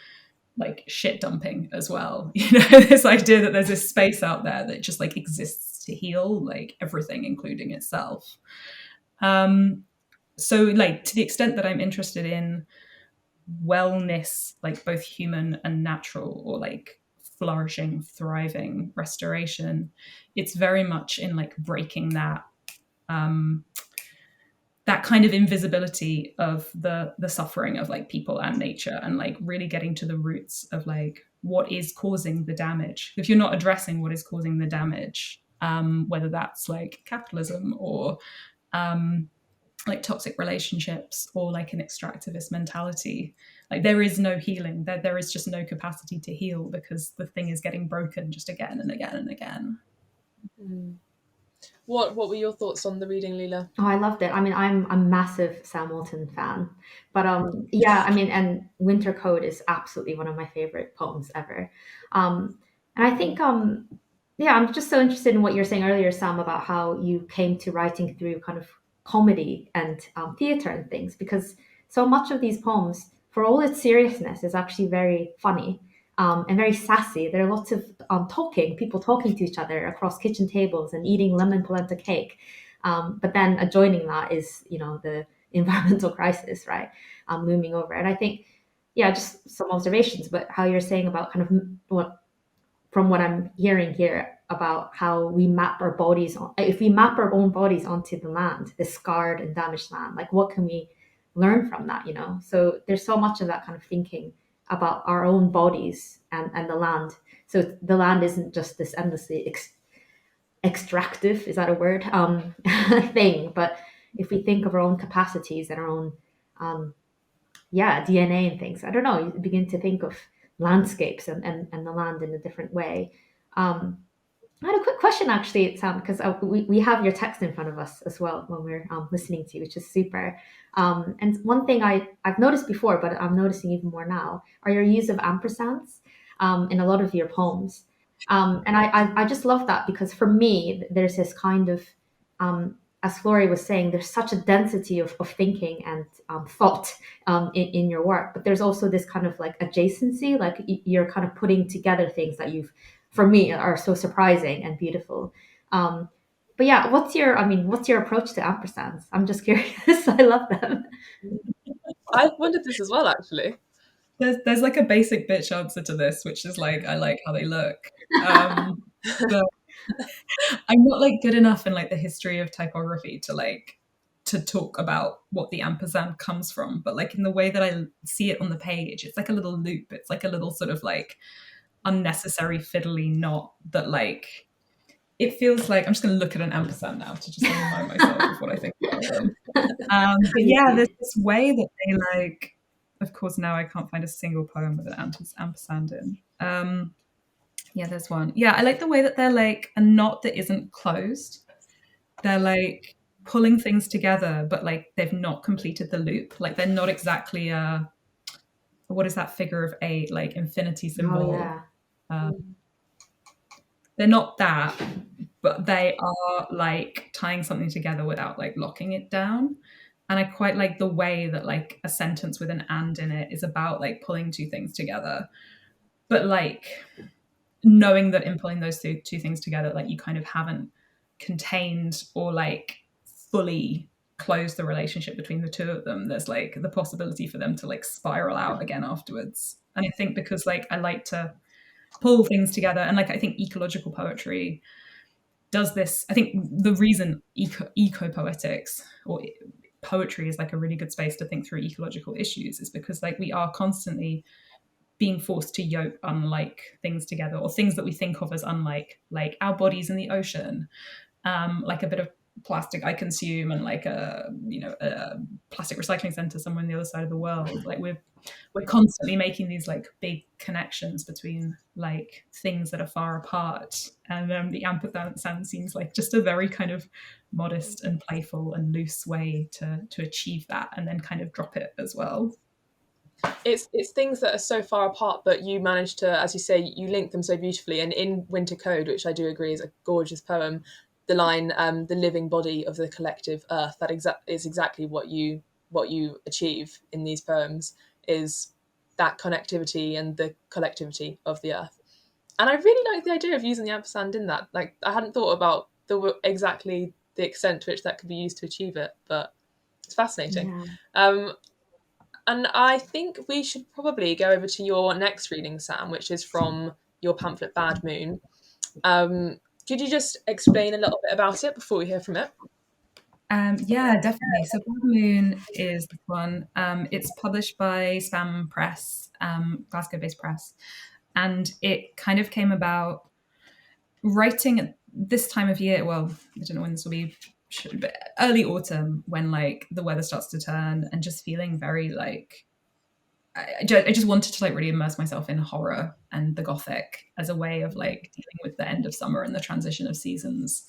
like shit dumping as well. You know, this idea that there's this space out there that just like exists to heal like everything, including itself. So like to the extent that I'm interested in wellness, like both human and natural, or like flourishing, thriving, restoration, it's very much in like breaking that that kind of invisibility of the suffering of like people and nature, and like really getting to the roots of like what is causing the damage. If you're not addressing what is causing the damage, whether that's like capitalism or like toxic relationships or like an extractivist mentality, like there is no healing, there is just no capacity to heal because the thing is getting broken just again and again and again. What were your thoughts on the reading, Lila? Oh, I loved it. I mean, I'm a massive Sam Walton fan, but yeah, I mean, and Winter Code is absolutely one of my favorite poems ever. And I think yeah, I'm just so interested in what you're saying earlier, Sam, about how you came to writing through kind of comedy and theater and things, because so much of these poems, for all its seriousness, is actually very funny. And very sassy. There are lots of people talking to each other across kitchen tables and eating lemon polenta cake. But then adjoining that is, you know, the environmental crisis, right, looming over. And I think, yeah, just some observations, but how you're saying about kind of from what I'm hearing here about how we map our bodies if we map our own bodies onto the land, the scarred and damaged land, like what can we learn from that, you know? So there's so much of that kind of thinking about our own bodies and the land. So the land isn't just this endlessly extractive, is that a word, thing, but if we think of our own capacities and our own DNA and things. I don't know. You begin to think of landscapes and the land in a different way. I had a quick question actually, Sam, because we have your text in front of us as well when we're listening to you, which is super. And one thing I've noticed before, but I'm noticing even more now, are your use of ampersands in a lot of your poems. And I just love that because for me, there's this kind of, as Flori was saying, there's such a density of thinking and thought in your work, but there's also this kind of like adjacency, like you're kind of putting together things that you've, for me, are so surprising and beautiful. But yeah, what's your approach to ampersands? I'm just curious. I love them. I wondered this as well, actually. There's like a basic bitch answer to this, which is like, I like how they look. But I'm not like good enough in like the history of typography to talk about what the ampersand comes from. But like in the way that I see it on the page, it's like a little loop. It's like a little sort of like unnecessary fiddly knot that like, it feels like, I'm just going to look at an ampersand now to just remind myself of what I think about them. But yeah, there's this way that they like, of course, now I can't find a single poem with an ampersand in. Yeah, there's one. Yeah, I like the way that they're like a knot that isn't closed. They're like pulling things together, but like they've not completed the loop. Like they're not exactly what is that figure of 8, like infinity symbol? Oh yeah. They're not that, but they are like tying something together without like locking it down. And I quite like the way that like a sentence with an and in it is about like pulling two things together, but like knowing that in pulling those two things together, like you kind of haven't contained or like fully closed the relationship between the two of them. There's like the possibility for them to like spiral out again afterwards. And I think because like I like to pull things together, and like I think ecological poetry does this. I think the reason eco poetics or poetry is like a really good space to think through ecological issues is because like we are constantly being forced to yoke unlike things together, or things that we think of as unlike, like our bodies in the ocean, like a bit of plastic I consume, and like a plastic recycling center somewhere on the other side of the world. Like we're constantly making these like big connections between like things that are far apart, and the ampersand seems like just a very kind of modest and playful and loose way to achieve that, and then kind of drop it as well. It's things that are so far apart, but you manage to, as you say, you link them so beautifully. And in Winter Code, which I do agree is a gorgeous poem, the line "the living body of the collective earth," that is exactly what you achieve in these poems, is that connectivity and the collectivity of the earth. And I really like the idea of using the ampersand in that. Like, I hadn't thought about exactly the extent to which that could be used to achieve it, but it's fascinating. Yeah. And I think we should probably go over to your next reading, Sam, which is from your pamphlet Bad Moon. Could you just explain a little bit about it before we hear from it? Yeah, definitely. So Bad Moon is this one. It's published by Spam Press, Glasgow-based press, and it kind of came about writing at this time of year. Well, I don't know when this will be, but early autumn, when like the weather starts to turn, and just feeling very like I just wanted to like really immerse myself in horror and the Gothic as a way of like dealing with the end of summer and the transition of seasons.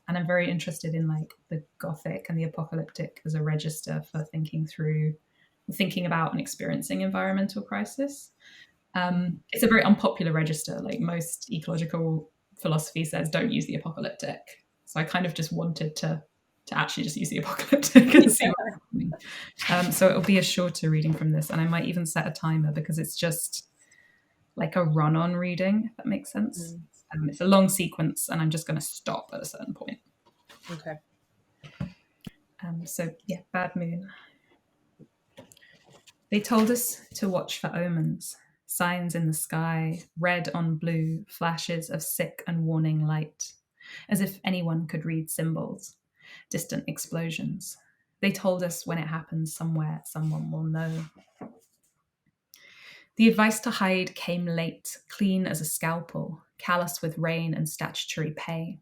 And I'm very interested in like the Gothic and the apocalyptic as a register for thinking about and experiencing environmental crisis. It's a very unpopular register. Like most ecological philosophy says, don't use the apocalyptic. So I kind of just wanted to actually just use the apocalyptic and see what's happening. So it'll be a shorter reading from this, and I might even set a timer because it's just like a run-on reading, if that makes sense. It's a long sequence, and I'm just going to stop at a certain point. Okay. So yeah, Bad Moon. They told us to watch for omens, signs in the sky, red on blue, flashes of sick and warning light, as if anyone could read symbols, distant explosions. They told us when it happens somewhere, someone will know. The advice to hide came late, clean as a scalpel, callous with rain and statutory pay.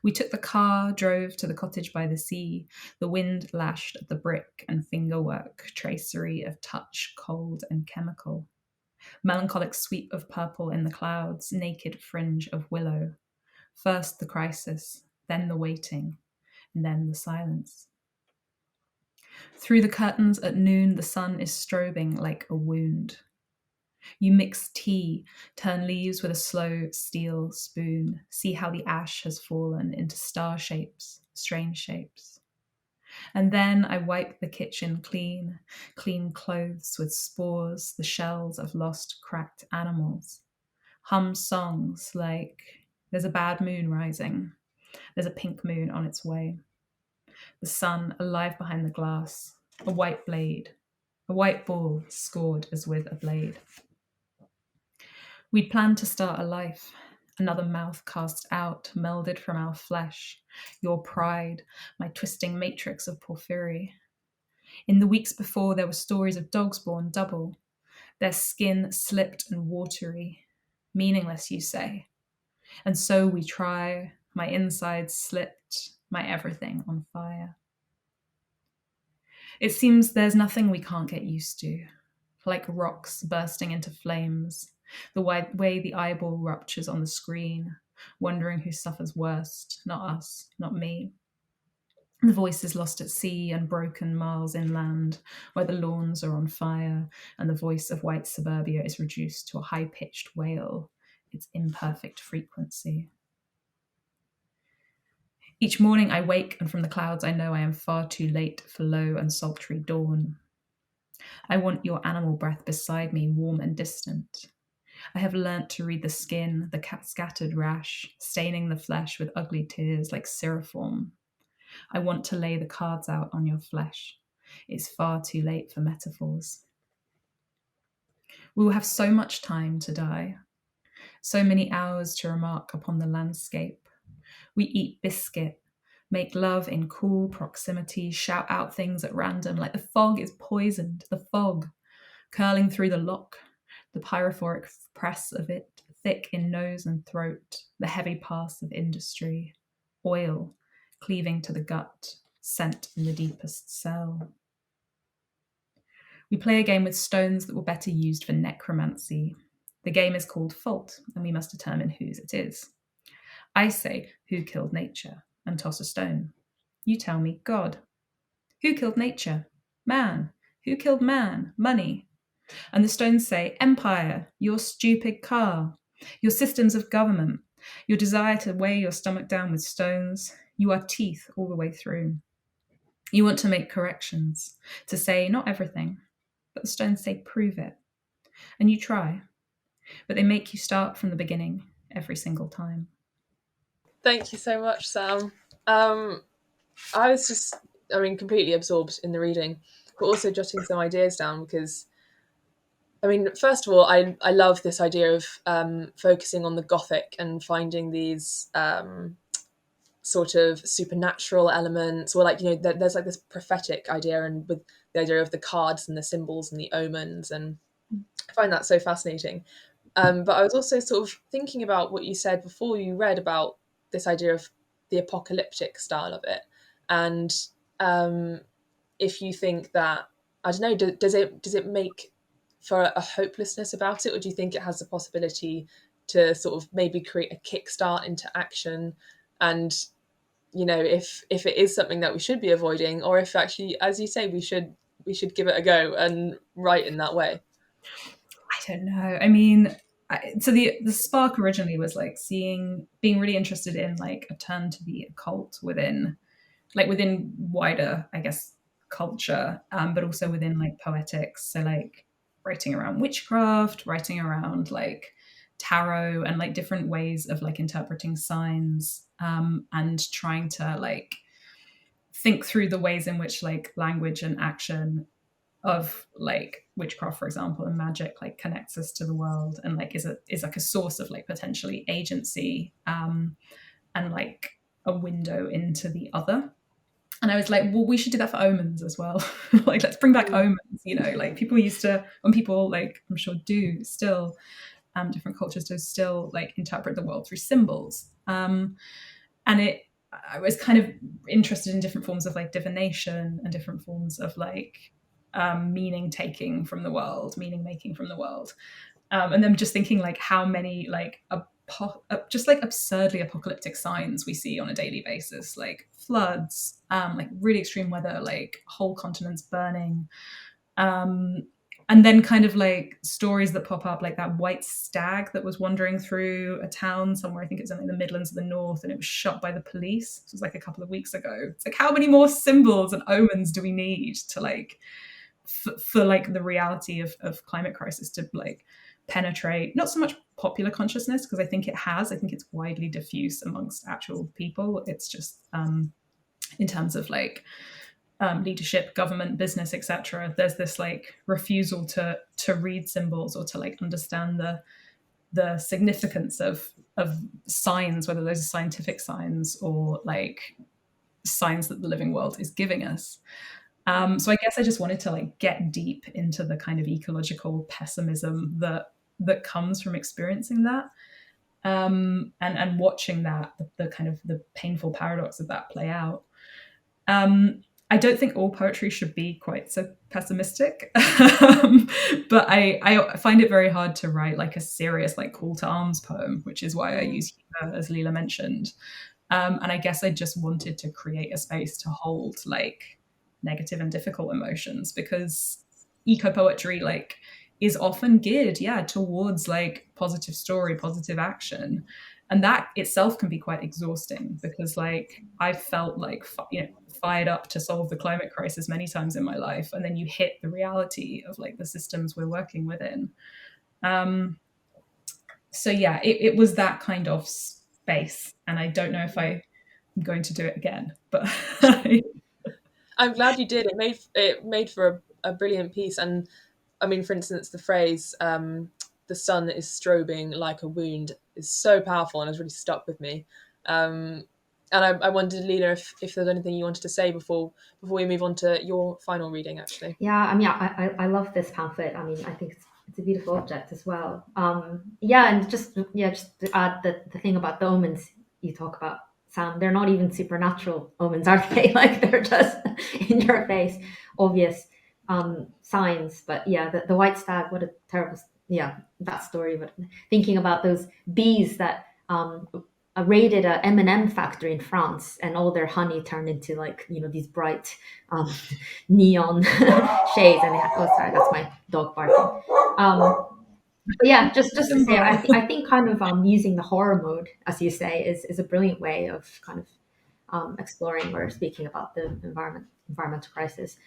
We took the car, drove to the cottage by the sea. The wind lashed at the brick and fingerwork, tracery of touch, cold and chemical. Melancholic sweep of purple in the clouds, naked fringe of willow. First the crisis, then the waiting, and then the silence. Through the curtains at noon, the sun is strobing like a wound. You mix tea, turn leaves with a slow steel spoon, see how the ash has fallen into star shapes, strange shapes. And then I wipe the kitchen clean, clean clothes with spores, the shells of lost, cracked animals. Hum songs like, there's a bad moon rising, there's a pink moon on its way. The sun alive behind the glass, a white blade, a white ball scored as with a blade. We'd planned to start a life, another mouth cast out, melded from our flesh, your pride, my twisting matrix of porphyry. In the weeks before, there were stories of dogs born double, their skin slipped and watery, meaningless, you say. And so we try, my insides slipped, my everything on fire. It seems there's nothing we can't get used to, like rocks bursting into flames, the way the eyeball ruptures on the screen, wondering who suffers worst, not us, not me. The voice is lost at sea and broken miles inland, where the lawns are on fire, and the voice of white suburbia is reduced to a high-pitched wail, its imperfect frequency. Each morning I wake, and from the clouds I know I am far too late for low and sultry dawn. I want your animal breath beside me, warm and distant. I have learnt to read the skin, the scattered rash, staining the flesh with ugly tears like syroform. I want to lay the cards out on your flesh. It's far too late for metaphors. We will have so much time to die, so many hours to remark upon the landscape. We eat biscuit, make love in cool proximity, shout out things at random like the fog is poisoned, the fog, curling through the lock, the pyrophoric press of it, thick in nose and throat, the heavy pass of industry, oil, cleaving to the gut, scent in the deepest cell. We play a game with stones that were better used for necromancy. The game is called Fault, and we must determine whose it is. I say, who killed nature, and toss a stone. You tell me, God. Who killed nature? Man. Who killed man? Money. And the stones say, empire, your stupid car, your systems of government, your desire to weigh your stomach down with stones. You are teeth all the way through. You want to make corrections, to say not everything, but the stones say prove it. And you try, but they make you start from the beginning every single time. Thank you so much, Sam. I was just, completely absorbed in the reading, but also jotting some ideas down because, first of all, I love this idea of focusing on the Gothic and finding these sort of supernatural elements, or there's like this prophetic idea, and with the idea of the cards and the symbols and the omens, and I find that so fascinating. But I was also sort of thinking about what you said before you read about this idea of the apocalyptic style of it, and if you think that, I don't know, does it make for a hopelessness about it, or do you think it has the possibility to sort of maybe create a kickstart into action? And if it is something that we should be avoiding, or if actually, as you say, we should give it a go and write in that way. I don't know. So the spark originally was like being really interested in like a turn to the occult within wider, I guess, culture, but also within like poetics. So like writing around witchcraft, writing around like tarot, and like different ways of like interpreting signs, and trying to like think through the ways in which like language and action of like witchcraft, for example, and magic like connects us to the world, and like is like a source of like potentially agency, and like a window into the other. And I was like, well, we should do that for omens as well. Like, let's bring back omens, like people used to, when people like, I'm sure do still, different cultures do still like interpret the world through symbols. I was kind of interested in different forms of like divination and different forms of like meaning taking from the world, meaning making from the world. And then just thinking like how many like just like absurdly apocalyptic signs we see on a daily basis, like floods, like really extreme weather, like whole continents burning, and then kind of like stories that pop up, like that white stag that was wandering through a town somewhere, I think it's in the Midlands of the North, and it was shot by the police. This was like a couple of weeks ago. It's like, how many more symbols and omens do we need to like for like the reality of climate crisis to like penetrate not so much popular consciousness, because I think it's widely diffuse amongst actual people. It's just in terms of like leadership, government, business, etc. There's this like refusal to read symbols or to like understand the significance of signs, whether those are scientific signs or like signs that the living world is giving us. So I guess I just wanted to like get deep into the kind of ecological pessimism that comes from experiencing that, and watching that the kind of the painful paradox of that play out. I don't think all poetry should be quite so pessimistic, but I find it very hard to write like a serious, like call to arms poem, which is why I use humor, as Lila mentioned. And I guess I just wanted to create a space to hold like negative and difficult emotions, because eco poetry like is often geared, towards like positive story, positive action, and that itself can be quite exhausting, because like I felt like fired up to solve the climate crisis many times in my life, and then you hit the reality of like the systems we're working within. So yeah, it was that kind of space, and I don't know if I'm going to do it again, but I'm glad you did. It made for a brilliant piece. And I mean, for instance, the phrase "the sun is strobing like a wound" is so powerful and has really stuck with me. And I wondered, Lila, if there's anything you wanted to say before we move on to your final reading, actually. Yeah, I mean, I love this pamphlet. I mean, I think it's a beautiful object as well. Yeah, and just to add the thing about the omens you talk about, Sam, they're not even supernatural omens, are they? Like they're just in your face, obvious signs. But yeah, the white stag, what a terrible, that story. But thinking about those bees that raided a M&M factory in France, and all their honey turned into like these bright neon shades, and sorry, that's my dog barking. But yeah, just to say, I think kind of using the horror mode, as you say, is a brilliant way of kind of exploring or speaking about the environmental crisis.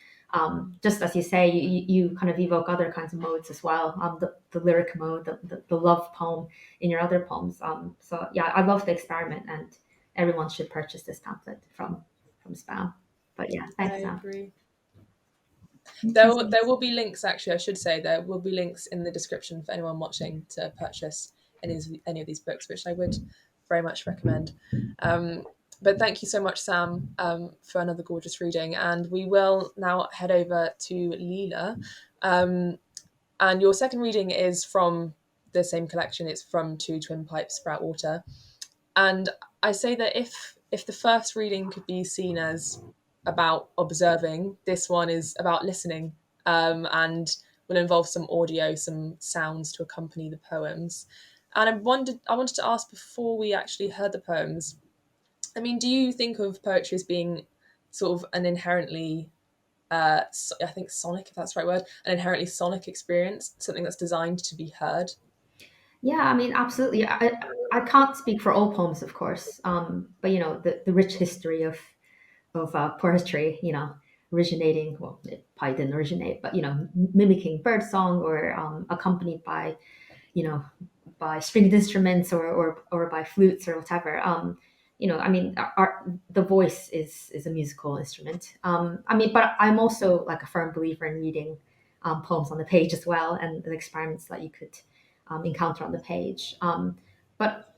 Just as you say, you kind of evoke other kinds of modes as well. The lyric mode, the love poem in your other poems. So yeah, I love the experiment, and everyone should purchase this pamphlet from Spam. But yeah, thanks, Sam. I agree. There will be links, actually, I should say, there will be links in the description for anyone watching to purchase any of these books, which I would very much recommend. But thank you so much, Sam, for another gorgeous reading. And we will now head over to Lila. And your second reading is from the same collection. It's from Two Twin Pipes Sprout Water. And I say that if the first reading could be seen as about observing, this one is about listening, and will involve some audio, some sounds to accompany the poems. And I wanted to ask, before we actually heard the poems, I mean, do you think of poetry as being sort of an inherently, I think sonic, if that's the right word, an inherently sonic experience, something that's designed to be heard? Yeah, I mean, absolutely. I can't speak for all poems, of course, but the rich history of poetry, originating, well, it probably didn't originate, but mimicking birdsong, or accompanied by by stringed instruments, or by flutes or whatever. I mean, the voice is a musical instrument. I mean, but I'm also like a firm believer in reading poems on the page as well, and the experiments that you could encounter on the page. But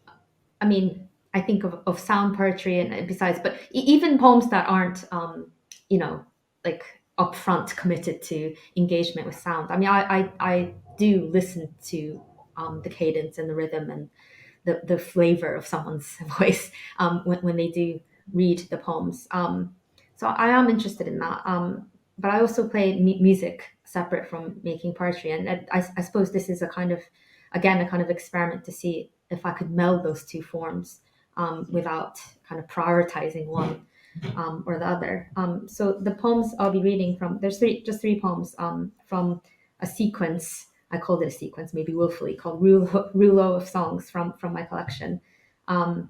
I mean, I think of sound poetry, and besides, but even poems that aren't, like upfront committed to engagement with sound. I mean, I do listen to the cadence and the rhythm and the flavor of someone's voice when they do read the poems. So I am interested in that. But I also play music separate from making poetry, and I suppose this is a kind of, again, a kind of experiment to see if I could meld those two forms without kind of prioritizing one or the other. So the poems I'll be reading from, there's just three poems from a sequence. I called it a sequence, maybe willfully, called Rouleau of Songs from my collection. And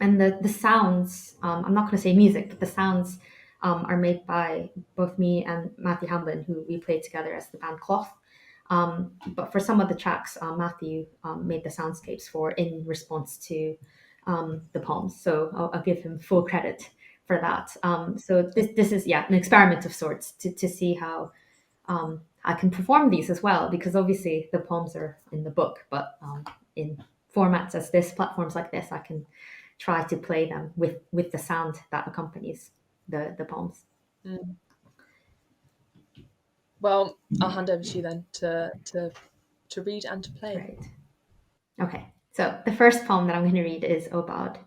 the sounds, I'm not going to say music, but the sounds are made by both me and Matthew Hamlin, who we played together as the band Cloth. But for some of the tracks, Matthew made the soundscapes for in response to the poems. So I'll give him full credit for that. So this is, yeah, an experiment of sorts to see how I can perform these as well, because obviously the poems are in the book, but in formats as this, platforms like this, I can try to play them with the sound that accompanies the poems. Mm. Well, I'll hand over to you then to read and to play. Great. Okay, so the first poem that I'm going to read is Obad.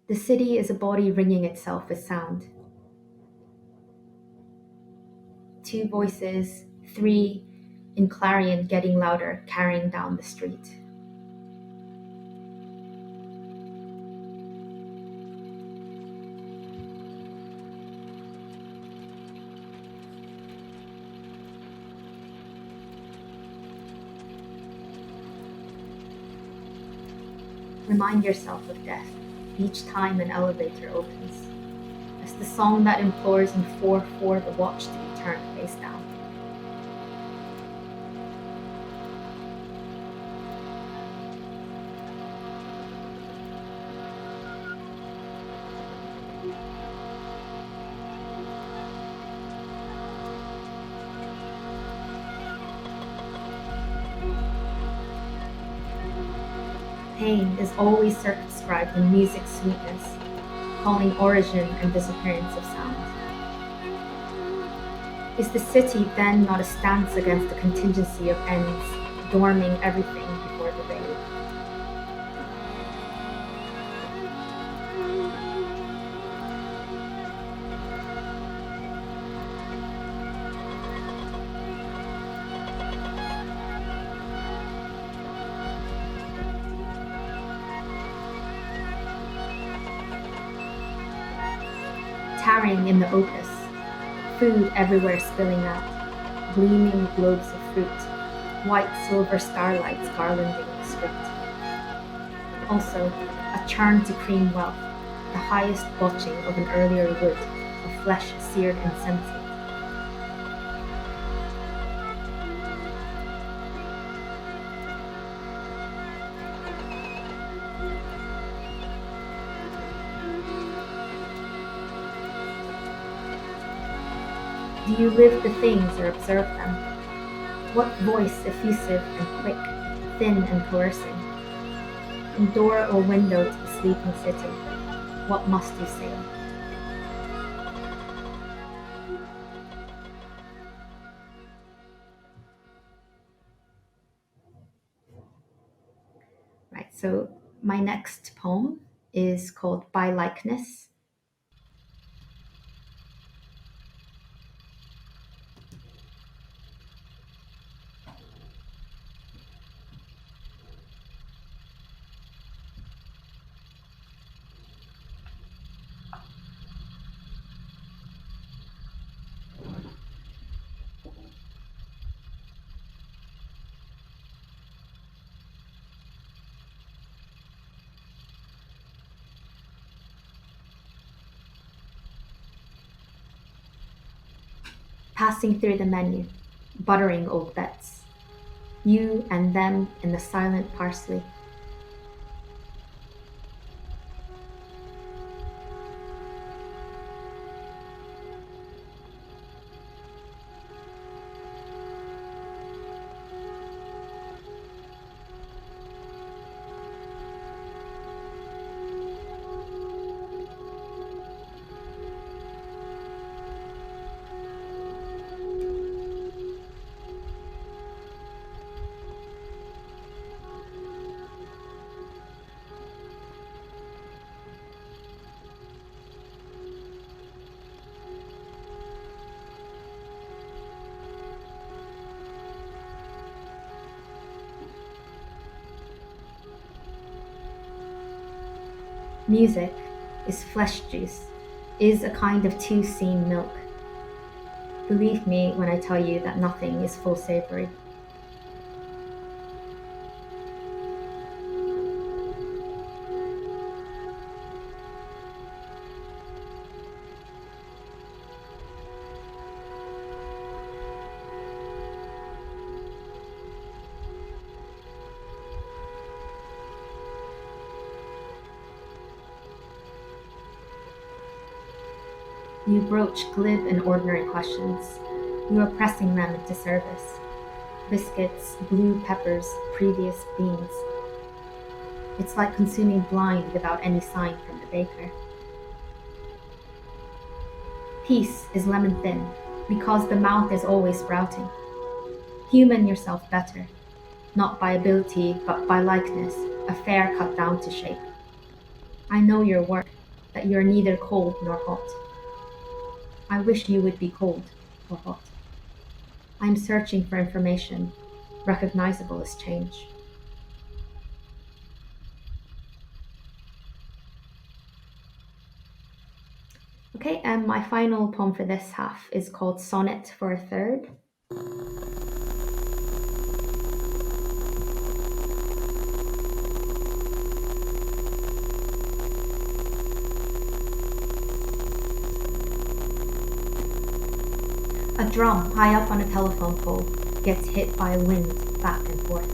The city is a body ringing itself with sound. Two voices, three, in clarion getting louder, carrying down the street. Remind yourself of death each time an elevator opens, as the song that implores in 4/4 the watch to be turned face down. Pain is always circumscribed in music's sweetness, calling origin and disappearance of sound. Is the city then not a stance against the contingency of ends, dorming everything before the raid? Tarrying in the opus, food everywhere spilling out, gleaming globes of fruit, white silver starlights garlanding the street. Also, a churn to cream wealth, the highest botching of an earlier wood, of flesh seared insensate. Do you live the things or observe them? What voice effusive and quick, thin and coercing? From door or window to the sleeping city, what must you say? Right, so my next poem is called By Likeness. passing through the menu, buttering old bets. You and them in the silent parsley. Music is flesh juice, is a kind of two-seen milk. Believe me when I tell you that nothing is full savory. You broach glib and ordinary questions. You are pressing them into service. Biscuits, blue peppers, previous beans. It's like consuming blind without any sign from the baker. Peace is lemon thin, because the mouth is always sprouting. Human yourself better, not by ability, but by likeness, a fair cut down to shape. I know your work, that you are neither cold nor hot. I wish you would be cold or hot. I am searching for information, recognizable as change. Okay, and my final poem for this half is called Sonnet for a Third. A drum high up on a telephone pole gets hit by a wind back and forth.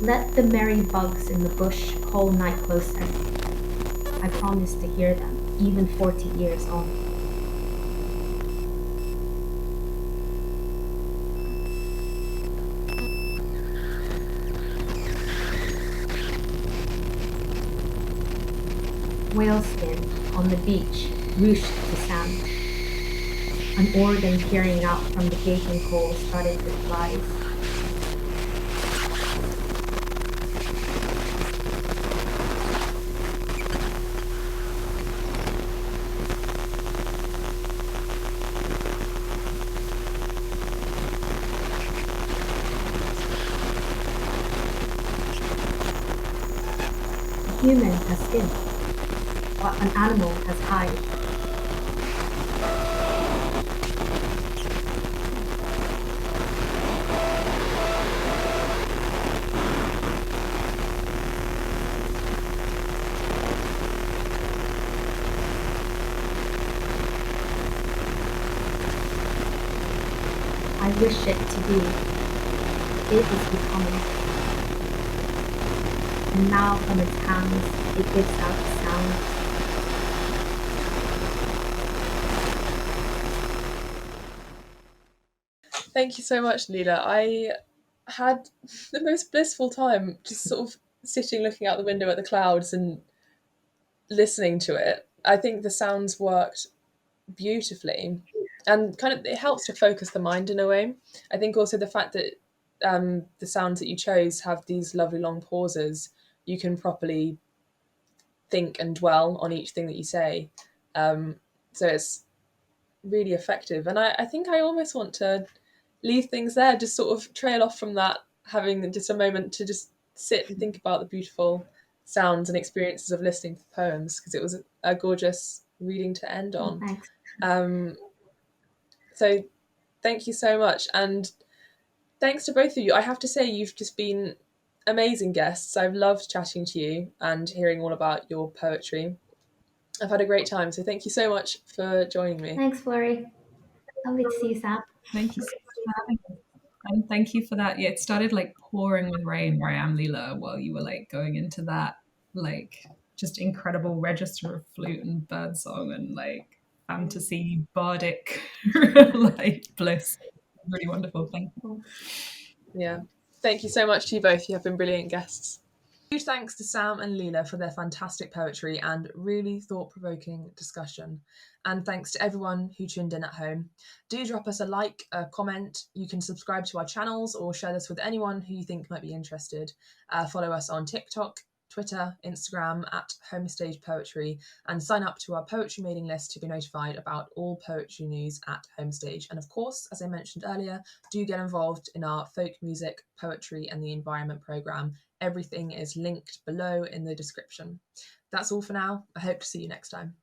Let the merry bugs in the bush call night closer. I promise to hear them, even 40 years on. Whaleskin on the beach, ruched to sand. An organ peering out from the gaping hole studded with flies. A human has skin, but an animal has hide. I wish it to be. It is becoming. And now from its hands it gives out sound. Thank you so much, Lila. I had the most blissful time just sort of sitting looking out the window at the clouds and listening to it. I think the sounds worked beautifully and kind of it helps to focus the mind in a way. I think also the fact that the sounds that you chose have these lovely long pauses, you can properly think and dwell on each thing that you say. So it's really effective. And I think I almost want to leave things there, just sort of trail off from that, having just a moment to just sit and think about the beautiful sounds and experiences of listening to the poems, because it was a gorgeous reading to end Oh, on. thanks. So thank you so much. And thanks to both of you. I have to say, you've just been amazing guests. I've loved chatting to you and hearing all about your poetry. I've had a great time. So thank you so much for joining me. Thanks, Florrie. Lovely to see you, Sam. Thank you so much for having us. And thank you for that. Yeah, it started like pouring with rain where I am, Lila, while you were like going into that like just incredible register of flute and birdsong and like fantasy bardic like bliss. Really wonderful. Thank you. Yeah. Thank you so much to you both. You have been brilliant guests. Huge thanks to Sam and Lila for their fantastic poetry and really thought-provoking discussion. And thanks to everyone who tuned in at home. Do drop us a like, a comment. You can subscribe to our channels or share this with anyone who you think might be interested. Follow us on TikTok, Twitter, Instagram at Homestage Poetry, and sign up to our poetry mailing list to be notified about all poetry news at Homestage. And of course, as I mentioned earlier, do get involved in our folk music, poetry, and the environment programme. Everything is linked below in the description. That's all for now. I hope to see you next time.